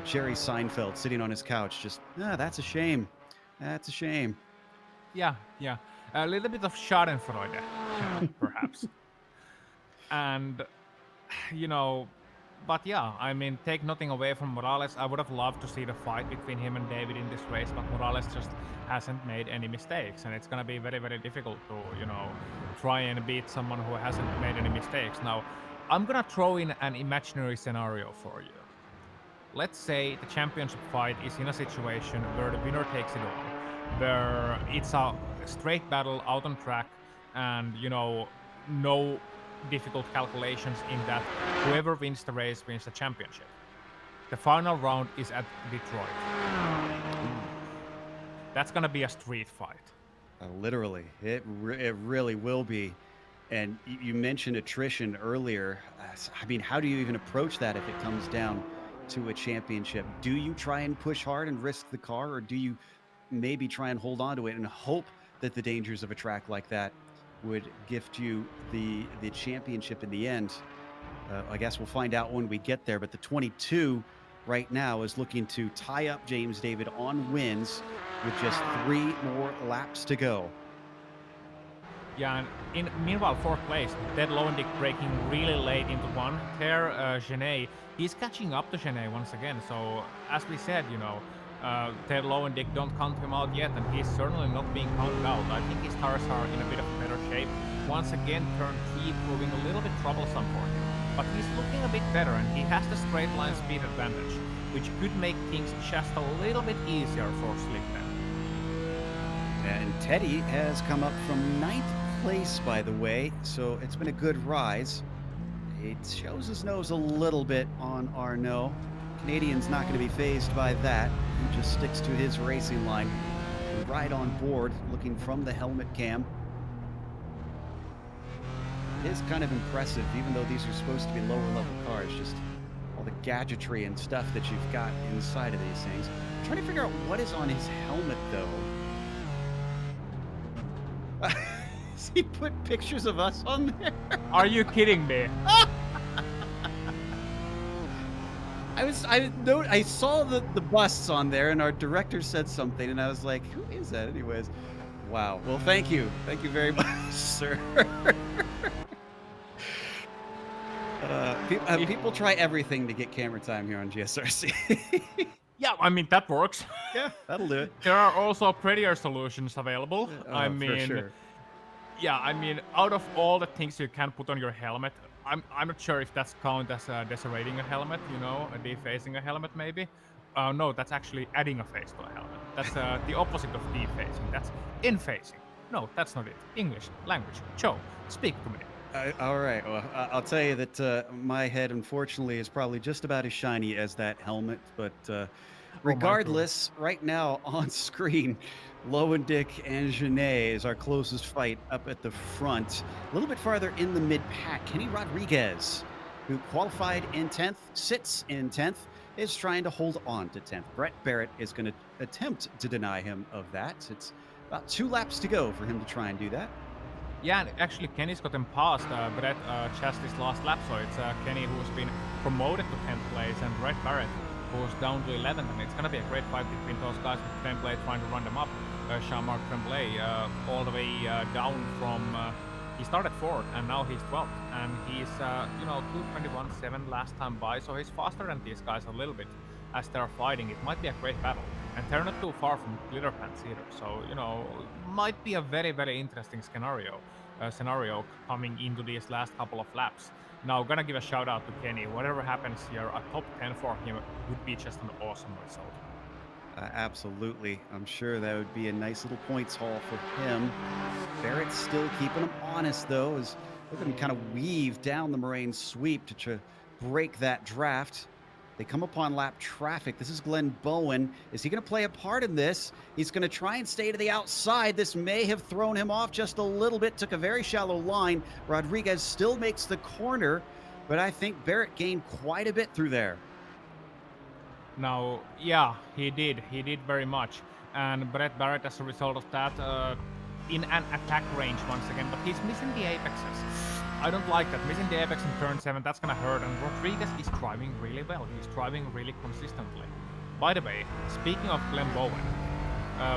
Jerry Seinfeld sitting on his couch, just that's a shame, that's a shame. Yeah, a little bit of Schadenfreude, perhaps. And but yeah, I mean, take nothing away from Morales. I would have loved to see the fight between him and David in this race, but Morales just hasn't made any mistakes, and it's gonna be very, very difficult to, try and beat someone who hasn't made any mistakes. Now, I'm gonna throw in an imaginary scenario for you. Let's say the championship fight is in a situation where the winner takes it all, where it's a straight battle out on track, and no difficult calculations in that whoever wins the race wins the championship. The final round is at Detroit. That's gonna be a street fight. Literally, it really will be. And you mentioned attrition earlier. I mean, how do you even approach that if it comes down to a championship? Do you try and push hard and risk the car, or do you maybe try and hold on to it and hope that the dangers of a track like that would gift you the championship in the end? I guess we'll find out when we get there, but the 22 right now is looking to tie up James David on wins with just 3 more laps to go. Yeah, and meanwhile, fourth place, Ted Lowendick breaking really late into one. There, Genet, he's catching up to Genet once again. So, as we said, Ted Lowendick, don't count him out yet, and he's certainly not being counted out. I think his tires are in a bit of better shape. Once again, turn 3 proving a little bit troublesome for him. But he's looking a bit better, and he has the straight line speed advantage, which could make things just a little bit easier for Slick then. And Teddy has come up from ninth place, by the way, so it's been a good rise. It shows his nose a little bit on Arnaud. Canadian's not going to be phased by that. He just sticks to his racing line. Right on board, looking from the helmet cam. It is kind of impressive, even though these are supposed to be lower level cars, just all the gadgetry and stuff that you've got inside of these things. I'm trying to figure out what is on his helmet, though. He put pictures of us on there. Are you kidding me? I saw the busts on there, and our director said something, and I was like, "Who is that?" Anyways, wow. Well, thank you very much, sir. People try everything to get camera time here on GSRC. Yeah, I mean, that works. Yeah, that'll do it. There are also prettier solutions available. I mean, for sure. Yeah, I mean, out of all the things you can put on your helmet, I'm not sure if that's count as deserating a helmet, defacing a helmet maybe. No, that's actually adding a face to a helmet. That's the opposite of defacing. That's infacing. No, that's not it. English, language. Joe, speak to me. All right. Well, I'll tell you that my head, unfortunately, is probably just about as shiny as that helmet. But regardless, right now on screen, Lowendick and Genet is our closest fight up at the front. A little bit farther in the mid-pack, Kenny Rodriguez, who qualified in 10th, sits in 10th, is trying to hold on to 10th. Brett Barrett is going to attempt to deny him of that. It's about 2 laps to go for him to try and do that. Yeah, and actually Kenny's gotten past Brett just this last lap, so it's Kenny who's been promoted to 10th place and Brett Barrett who's down to 11th, and it's going to be a great fight between those guys with Tremblay trying to run them up. Jean-Marc Tremblay all the way down from, he started 4th and now he's 12th, and he's, 2:21.7 last time by, so he's faster than these guys a little bit as they're fighting. It might be a great battle. And they're not too far from glitter pants either, so might be a very, very interesting scenario coming into these last couple of laps. Now, gonna give a shout out to Kenny. Whatever happens here, a top 10 for him would be just an awesome result. Absolutely. I'm sure that would be a nice little points haul for him. Barrett's still keeping him honest, though, as they're going to kind of weave down the Moraine sweep to try to break that draft. They come upon lap traffic. This is Glenn Bowen. Is he going to play a part in this? He's going to try and stay to the outside. This may have thrown him off just a little bit. Took a very shallow line. Rodriguez still makes the corner, but I think Barrett gained quite a bit through there. Now, yeah, he did. He did very much. And Brett Barrett, as a result of that, in an attack range once again, but he's missing the apexes. I don't like that. Missing the apex in turn 7, that's gonna hurt, and Rodriguez is driving really well. He's driving really consistently. By the way, speaking of Glenn Bowen,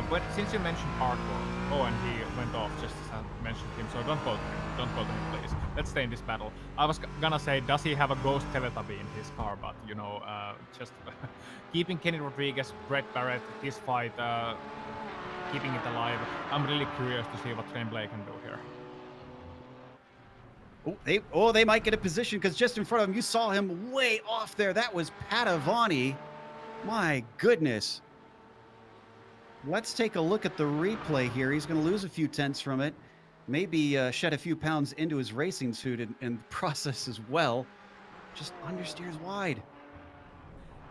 but since you mentioned hardcore, and he went off just as I mentioned him, so don't quote him. Don't quote him, please. Let's stay in this battle. I was gonna say, does he have a ghost Teletubby in his car? But, just keeping Kenny Rodriguez, Brett Barrett, this fight, keeping it alive. I'm really curious to see what Tremblay can do here. They might get a position, because just in front of him, you saw him way off there. That was Padavani. My goodness. Let's take a look at the replay here. He's going to lose a few tenths from it. Maybe shed a few pounds into his racing suit in the process as well. Just understeers wide.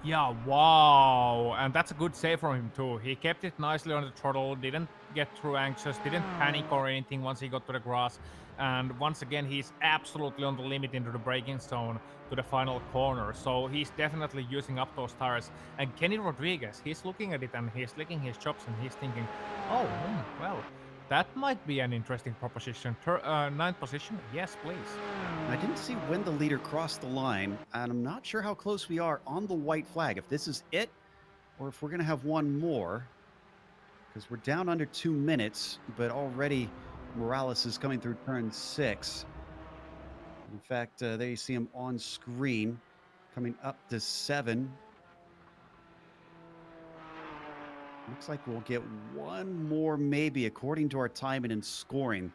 Yeah, wow. And that's a good save from him too. He kept it nicely on the throttle, didn't get too anxious, didn't panic or anything once he got to the grass. And once again, he's absolutely on the limit into the braking zone to the final corner. So he's definitely using up those tires. And Kenny Rodriguez, he's looking at it and he's licking his chops and he's thinking, well, that might be an interesting proposition. 9th position? Yes, please. I didn't see when the leader crossed the line, and I'm not sure how close we are on the white flag. If this is it, or if we're going to have one more, because we're down under 2 minutes, but already Morales is coming through turn 6. In fact, there you see him on screen, coming up to 7. Looks like we'll get one more, maybe, according to our timing and scoring.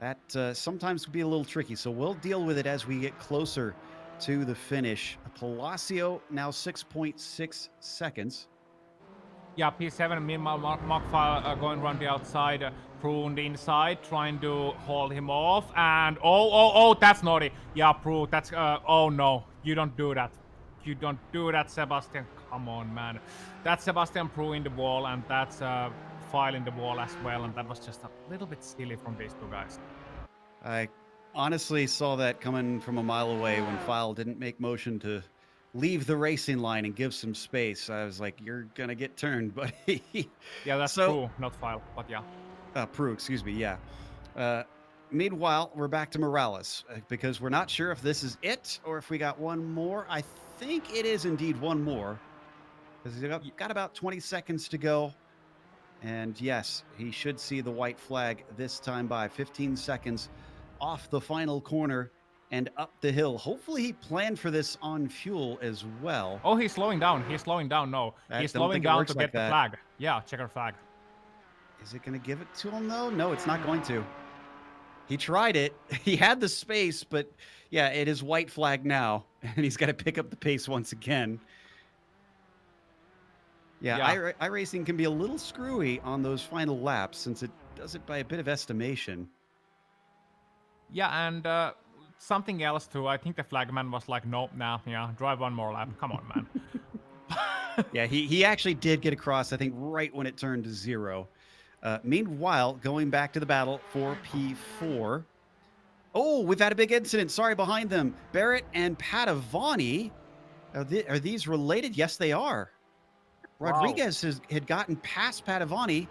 That sometimes can be a little tricky, so we'll deal with it as we get closer to the finish. Palacio now 6.6 seconds. Yeah, P7, meanwhile, Markfile going around the outside, Prune the inside, trying to hold him off, and oh, that's naughty. Yeah, Prune, that's, oh no, you don't do that. You don't do that, Sebastian. Come on, man. That's Sebastian Prue in the wall, and that's File in the wall as well, and that was just a little bit silly from these two guys. I honestly saw that coming from a mile away when File didn't make motion to leave the racing line and give some space. I was like, you're going to get turned, buddy. Yeah, that's So, Prue, not File, but yeah. Prue, excuse me, yeah. Meanwhile, we're back to Morales because we're not sure if this is it or if we got one more. I think it is indeed one more because he's got about 20 seconds to go. And yes, he should see the white flag this time by 15 seconds off the final corner and up the hill. Hopefully he planned for this on fuel as well. Oh, he's slowing down. He's slowing down. No, he's slowing down to get the flag. Yeah, checker flag. Is it going to give it to him though? No, it's not going to. He tried it. He had the space, but yeah, it is white flag now, and he's got to pick up the pace once again. Yeah. iRacing can be a little screwy on those final laps since it does it by a bit of estimation. Yeah, and something else too. I think the flagman was like, nope, nah, yeah, drive one more lap. Come on, man. Yeah, he actually did get across, I think, right when it turned to 0. Meanwhile, going back to the battle for P4. Oh, we've had a big incident. Sorry, behind them. Barrett and Padavani. Are these related? Yes, they are. Wow. Rodriguez had gotten past Padavani,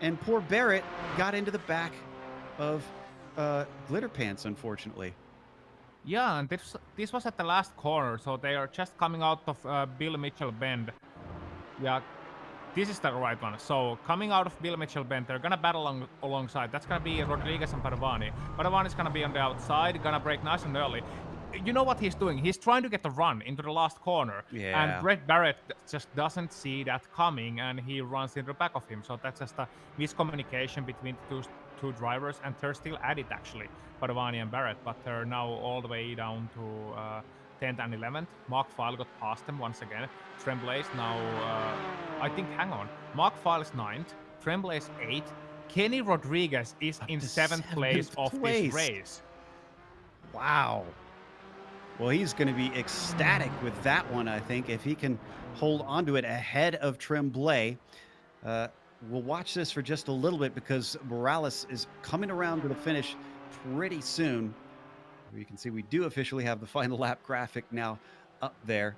and poor Barrett got into the back of Glitter Pants, unfortunately. Yeah, and this was at the last corner, so they are just coming out of Bill Mitchell Bend. Yeah, this is the right one. So coming out of Bill Mitchell Bend, they're gonna battle alongside. That's gonna be Rodriguez and Padavani. Padavani's gonna be on the outside, gonna break nice and early. You know what he's doing? He's trying to get the run into the last corner. Yeah. And Brett Barrett just doesn't see that coming, and he runs into the back of him. So that's just a miscommunication between the two drivers, and they're still at it actually, Padavani and Barrett, but they're now all the way down to 10th and 11th. Mark File got past them once again. Tremblay is now, I think, hang on. Mark File is 9th, Tremblay is 8th. Kenny Rodriguez is in 7th place of this race. Wow. Well, he's going to be ecstatic with that one, I think, if he can hold onto it ahead of Tremblay. We'll watch this for just a little bit because Morales is coming around to the finish pretty soon. You can see we do officially have the final lap graphic now up there.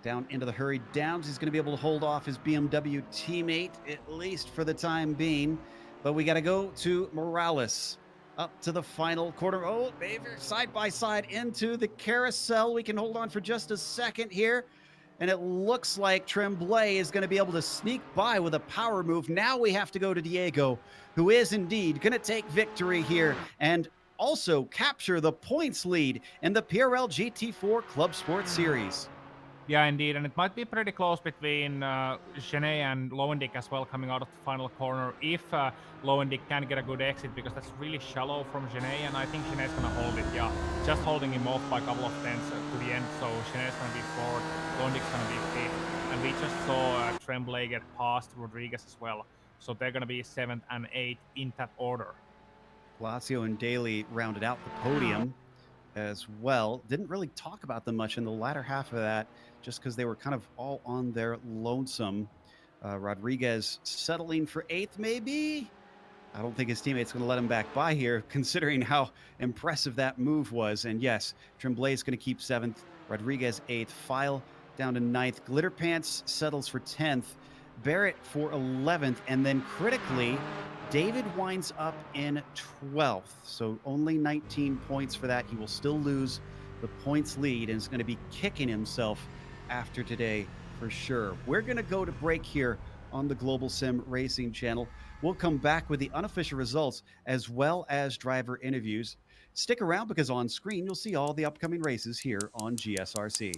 Down into the hurried downs. He's going to be able to hold off his BMW teammate, at least for the time being. But we got to go to Morales. Up to the final quarter. Oh, maybe side by side into the carousel. We can hold on for just a second here. And it looks like Tremblay is going to be able to sneak by with a power move. Now we have to go to Diego, who is indeed going to take victory here and also capture the points lead in the PRL GT4 Clubsport Series. Yeah, indeed, and it might be pretty close between Genet and Lowendick as well coming out of the final corner if Lowendick can get a good exit, because that's really shallow from Genet, and I think Genet's gonna hold it, yeah. Just holding him off by a couple of tenths to the end, so Genet's gonna be 4th, Lowendick's gonna be 5th, and we just saw Tremblay get past Rodriguez as well, so they're gonna be 7th and 8th in that order. Palacio and Daly rounded out the podium as well. Didn't really talk about them much in the latter half of that, just because they were kind of all on their lonesome. Rodriguez settling for 8th, maybe? I don't think his teammate's going to let him back by here, considering how impressive that move was. And yes, Tremblay is going to keep 7th, Rodriguez 8th, File down to 9th, Glitter Pants settles for 10th, Barrett for 11th, and then critically, David winds up in 12th, so only 19 points for that. He will still lose the points lead and is going to be kicking himself after today for sure. We're going to go to break here on the Global Sim Racing Channel. We'll come back with the unofficial results as well as driver interviews. Stick around because on screen you'll see all the upcoming races here on GSRC.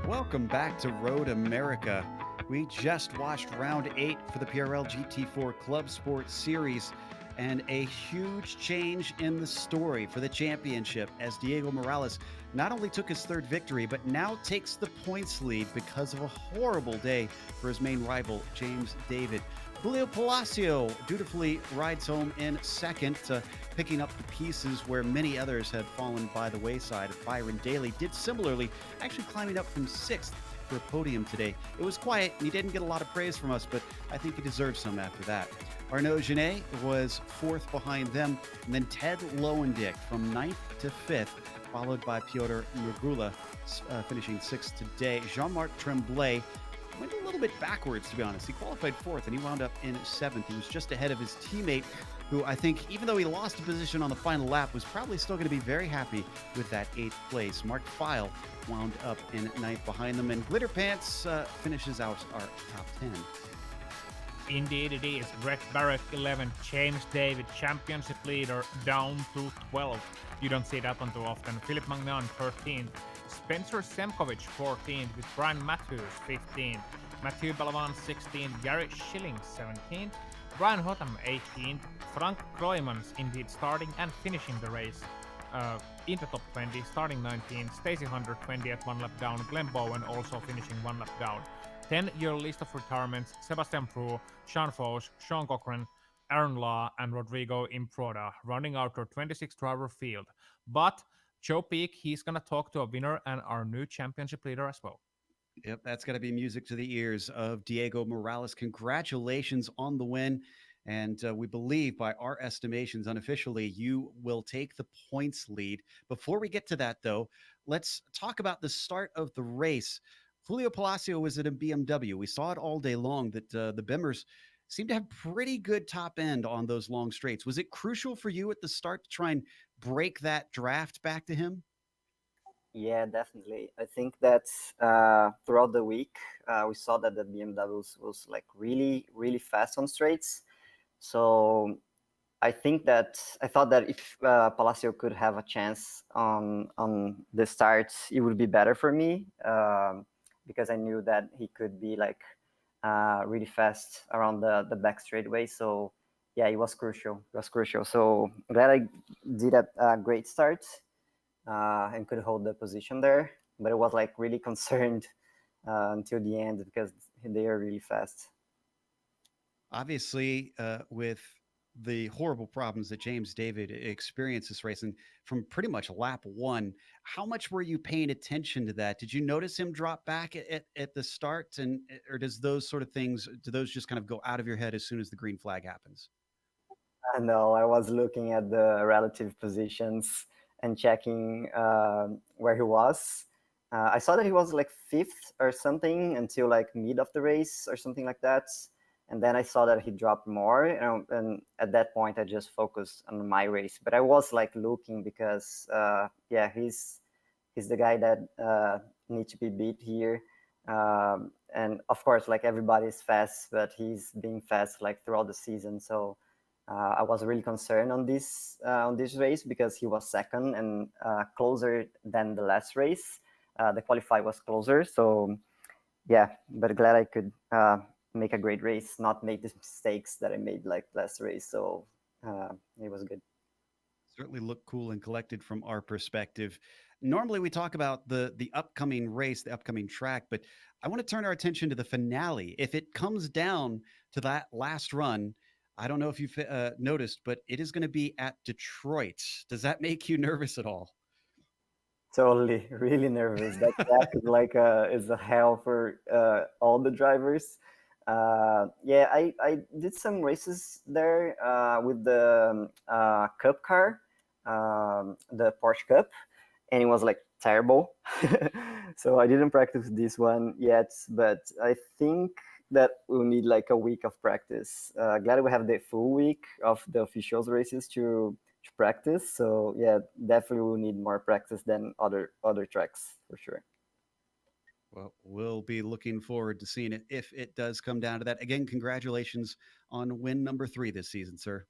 Welcome back to Road America. We just watched round 8 for the PRL GT4 Clubsport Series, and a huge change in the story for the championship as Diego Morales not only took his third victory, but now takes the points lead because of a horrible day for his main rival, James David. Julio Palacio dutifully rides home in second, picking up the pieces where many others had fallen by the wayside. Byron Daly did similarly, actually climbing up from sixth for a podium today. It was quiet, and he didn't get a lot of praise from us, but I think he deserves some after that. Arnaud Genet was fourth behind them, and then Ted Lowendick from ninth to fifth, followed by Piotr Mrgula, finishing sixth today. Jean-Marc Tremblay went a little bit backwards, to be honest. He qualified fourth, and he wound up in seventh. He was just ahead of his teammate, who I think, even though he lost a position on the final lap, was probably still going to be very happy with that eighth place. Mark Feil wound up in ninth behind them, and Glitter Pants finishes out our top 10. Indeed it is. Greg Barrett 11, James David championship leader down to 12. You don't see that one too often. Philip Magnan 13th, Spencer Semkovich 14th with Brian Matthews 15th, Mathieu Balavan 16th, Gary Schilling 17th, Brian Hotham 18th, Frank Kroijmans indeed starting and finishing the race in the top 20, starting 19th, Stacey Hunter 20th, one lap down, Glenn Bowen also finishing one lap down. 10-year list of retirements: Sebastian Prue, Sean Foch, Sean Cochran, Aaron Law, and Rodrigo Improda, running out our 26 driver field. But Joe Peak, he's going to talk to a winner and our new championship leader as well. Yep, that's got to be music to the ears of Diego Morales. Congratulations on the win. And we believe, by our estimations, unofficially, you will take the points lead. Before we get to that, though, let's talk about the start of the race. Julio Palacio was at a BMW. We saw it all day long that the Bimmers seemed to have pretty good top end on those long straights. Was it crucial for you at the start to try and break that draft back to him? Yeah, definitely. I think that throughout the week, we saw that the BMW was like really, really fast on straights. So I thought that if Palacio could have a chance on the starts, it would be better for me, because I knew that he could be like really fast around the back straightaway. So yeah, it was crucial. It was crucial. So I'm glad I did a great start and could hold the position there. But it was like really concerned until the end because they are really fast. Obviously, with the horrible problems that James David experiences racing from pretty much lap one, how much were you paying attention to that? Did you notice him drop back at the start, and or does those sort of things do those just kind of go out of your head as soon as the green flag happens? No, I was looking at the relative positions and checking where he was. I saw that he was like fifth or something until like mid of the race or something like that. And then I saw that he dropped more. And at that point, I just focused on my race. But I was like looking because, yeah, he's the guy that needs to be beat here. And of course, like everybody's fast, but he's being fast like throughout the season. So I was really concerned on this race because he was second and closer than the last race. The qualify was closer, so yeah. But glad I could make a great race, not make the mistakes that I made like last race. So it was good. Certainly look cool and collected from our perspective. Normally we talk about the upcoming race, the upcoming track, but I want to turn our attention to the finale. If it comes down to that last run, I don't know if you've noticed, but it is going to be at Detroit. Does that make you nervous at all? Totally, really nervous. That track is a hell for all the drivers. Yeah, I did some races there with the Cup car, the Porsche Cup, and it was like terrible. So I didn't practice this one yet, but I think that we'll need like a week of practice. Glad we have the full week of the officials races to practice. So yeah, definitely we'll need more practice than other tracks for sure. Well, we'll be looking forward to seeing it if it does come down to that. Again, congratulations on win number 3 this season, sir.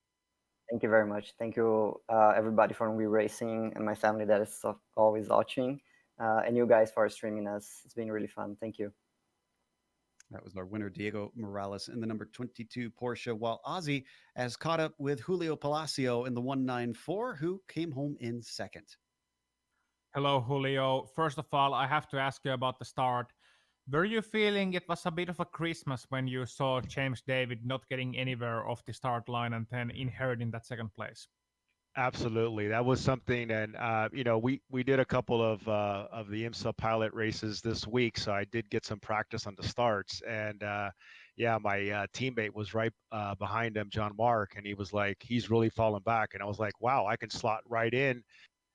Thank you very much. Thank you, everybody from We Racing and my family that is always watching, and you guys for streaming us. It's been really fun. Thank you. That was our winner, Diego Morales, in the number 22 Porsche, while Ozzy has caught up with Julio Palacio in the 194, who came home in second. Hello, Julio. First of all, I have to ask you about the start. Were you feeling it was a bit of a Christmas when you saw James David not getting anywhere off the start line and then inheriting that second place? Absolutely, that was something, and we did a couple of the IMSA pilot races this week, so I did get some practice on the starts, and yeah, my teammate was right behind him, John Mark, and he was like, he's really fallen back, and I was like, wow, I can slot right in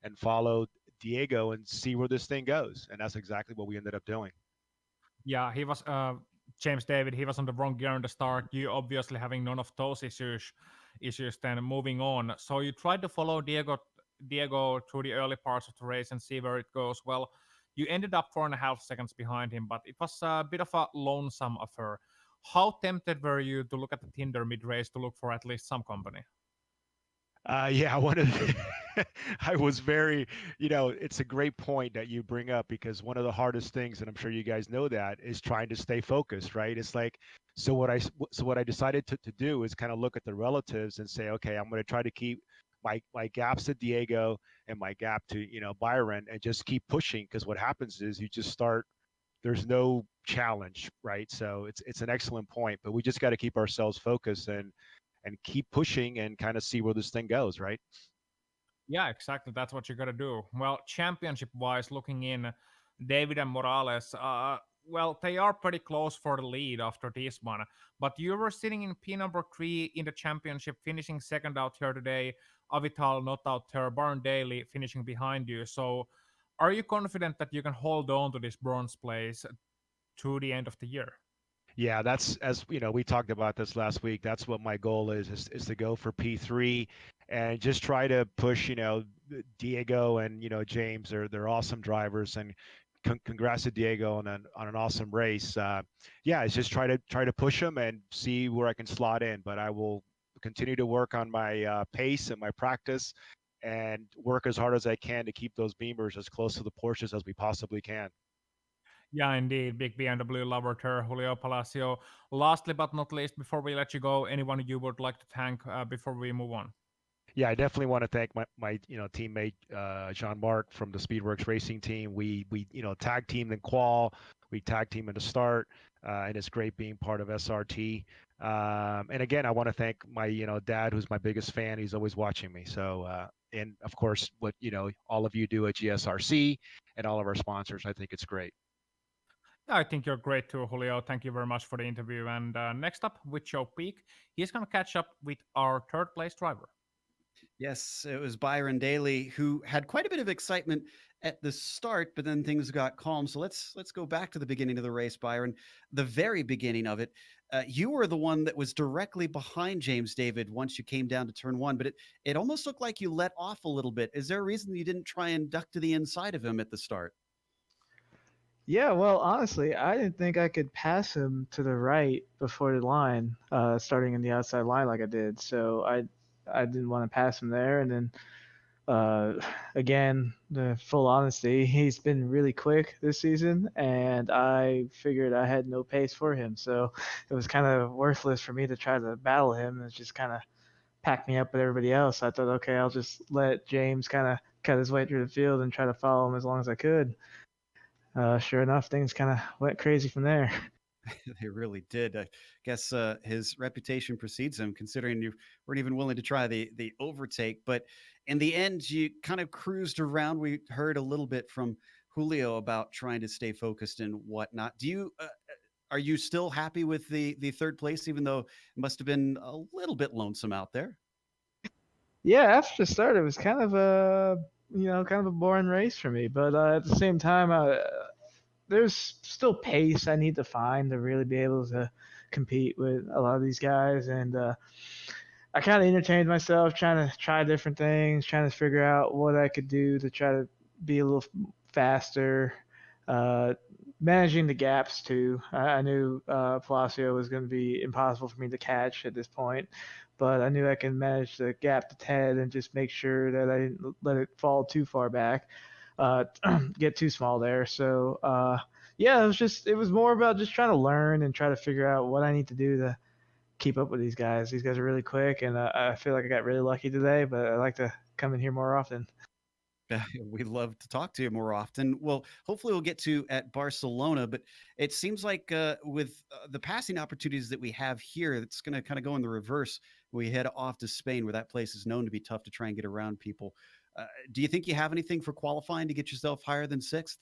and follow Diego and see where this thing goes, and that's exactly what we ended up doing. Yeah, he was James David. He was on the wrong gear in the start. You obviously having none of those issues. Then moving on. So you tried to follow Diego through the early parts of the race and see where it goes. Well, you ended up 4.5 seconds behind him, but it was a bit of a lonesome affair. How tempted were you to look at the Tinder mid race to look for at least some company? Yeah, one of I was very, it's a great point that you bring up because one of the hardest things, and I'm sure you guys know that, is trying to stay focused, right? It's like, so what I decided to do is kind of look at the relatives and say, okay, I'm going to try to keep my gaps to Diego and my gap to, Byron and just keep pushing because what happens is you just start, there's no challenge, right? So it's an excellent point, but we just got to keep ourselves focused and keep pushing and kind of see where this thing goes, right? Yeah, exactly. That's what you got to do. Well, championship wise, looking in, David and Morales, well, they are pretty close for the lead after this one. But you were sitting in P number 3 in the championship, finishing second out here today. Avital not out there. Barn Daly finishing behind you. So, are you confident that you can hold on to this bronze place to the end of the year? Yeah, that's as we talked about this last week. That's what my goal is to go for P3 and just try to push, Diego and James. They're awesome drivers and congrats to Diego on an awesome race. Yeah, it's just try to push them and see where I can slot in. But I will continue to work on my pace and my practice and work as hard as I can to keep those Beamers as close to the Porsches as we possibly can. Yeah, indeed. Big BMW lover there, Julio Palacio. Lastly but not least, before we let you go, anyone you would like to thank before we move on? Yeah, I definitely want to thank my teammate Jean Marc from the Speedworks Racing team. We tag teamed in qual, we tag team in the start, and it's great being part of SRT. And again, I want to thank my dad, who's my biggest fan. He's always watching me. So and of course, what all of you do at GSRC and all of our sponsors, I think it's great. Yeah, I think you're great too, Julio. Thank you very much for the interview. And next up with Joe Peak, he's going to catch up with our third place driver. Yes, it was Byron Daly who had quite a bit of excitement at the start, but then things got calm. So let's go back to the beginning of the race, Byron. The very beginning of it, you were the one that was directly behind James David once you came down to turn one, but it almost looked like you let off a little bit. Is there a reason you didn't try and duck to the inside of him at the start? Yeah, well, honestly, I didn't think I could pass him to the right before the line, starting in the outside line like I did. So I didn't want to pass him there. And then uh, again, the full honesty, he's been really quick this season, and I figured I had no pace for him. So it was kind of worthless for me to try to battle him. It just kind of packed me up with everybody else. I thought, okay, I'll just let James kind of cut his way through the field and try to follow him as long as I could. Sure enough, things kind of went crazy from there. They really did. I guess his reputation precedes him, considering you weren't even willing to try the overtake. But in the end, you kind of cruised around. We heard a little bit from Julio about trying to stay focused and whatnot. Do you are you still happy with the third place, even though it must have been a little bit lonesome out there? Yeah, after the start, it was kind of a boring race for me. But at the same time, there's still pace I need to find to really be able to compete with a lot of these guys. And I kind of entertained myself trying to try different things, trying to figure out what I could do to try to be a little faster. Uh, Managing the gaps too. I knew Palacio was going to be impossible for me to catch at this point, but I knew I can manage the gap to Ted and just make sure that I didn't let it fall too far back, uh, get too small there. So yeah, it was more about just trying to learn and try to figure out what I need to do to keep up with these guys. These guys are really quick, and I feel like I got really lucky today. But I like to come in here more often. We'd love to talk to you more often. Well, hopefully we'll get to at Barcelona, but it seems like with the passing opportunities that we have here, it's going to kind of go in the reverse. We head off to Spain, where that place is known to be tough to try and get around people. Do you think you have anything for qualifying to get yourself higher than sixth?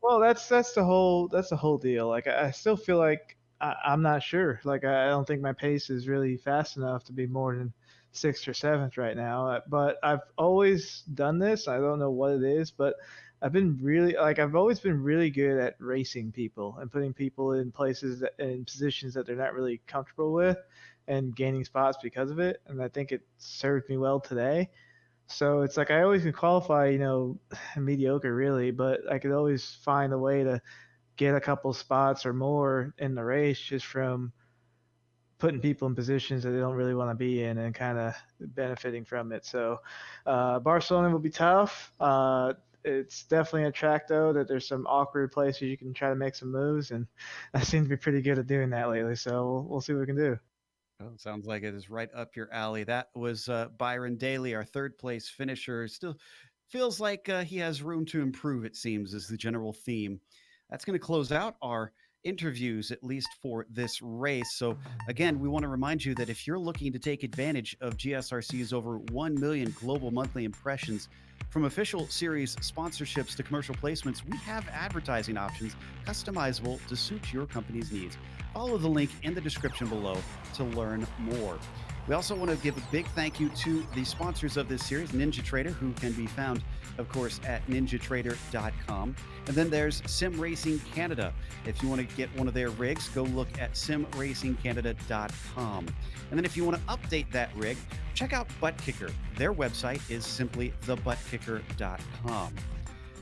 Well, that's the whole deal. Like I still feel like I'm not sure. Like I don't think my pace is really fast enough to be more than sixth or seventh right now. But I've always done this. I don't know what it is, but I've always been really good at racing people and putting people in in positions that they're not really comfortable with, and gaining spots because of it. And I think it served me well today. So it's like I always can qualify, mediocre really, but I could always find a way to get a couple spots or more in the race just from putting people in positions that they don't really want to be in and kind of benefiting from it. So Barcelona will be tough. It's definitely a track though that there's some awkward places you can try to make some moves, and I seem to be pretty good at doing that lately. So we'll see what we can do. Oh, sounds like it is right up your alley. That was Byron Daly, our third place finisher. Still feels like he has room to improve, it seems, is the general theme. That's going to close out our interviews, at least for this race. So, again, we want to remind you that if you're looking to take advantage of GSRC's over 1 million global monthly impressions, from official series sponsorships to commercial placements, we have advertising options customizable to suit your company's needs. Follow the link in the description below to learn more. We also want to give a big thank you to the sponsors of this series, NinjaTrader, who can be found, of course, at NinjaTrader.com. And then there's SimRacing Canada. If you want to get one of their rigs, go look at SimRacingCanada.com. And then if you want to update that rig, check out ButtKicker. Their website is simply thebuttkicker.com.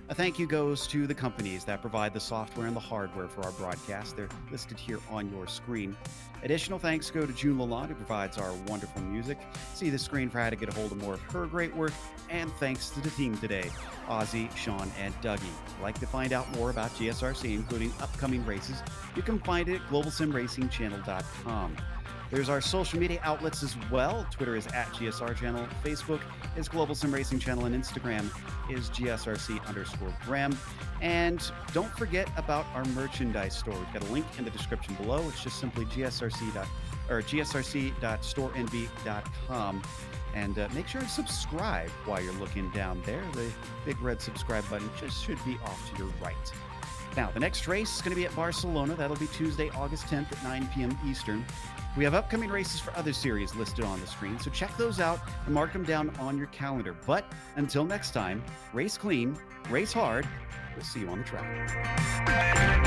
A thank you goes to the companies that provide the software and the hardware for our broadcast. They're listed here on your screen. Additional thanks go to June Lalonde, who provides our wonderful music. See the screen for how to get a hold of more of her great work. And thanks to the team today, Ozzy, Sean, and Dougie. If you'd like to find out more about GSRC, including upcoming races, you can find it at globalsimracingchannel.com. There's our social media outlets as well. Twitter is at GSR Channel. Facebook is Global SimRacing Channel. And Instagram is GSRC_Graham. And don't forget about our merchandise store. We've got a link in the description below. It's just simply gsrc.storenv.com. And make sure to subscribe while you're looking down there. The big red subscribe button just should be off to your right. Now, the next race is going to be at Barcelona. That'll be Tuesday, August 10th at 9 p.m. Eastern. We have upcoming races for other series listed on the screen, so check those out and mark them down on your calendar. But until next time, race clean, race hard. We'll see you on the track.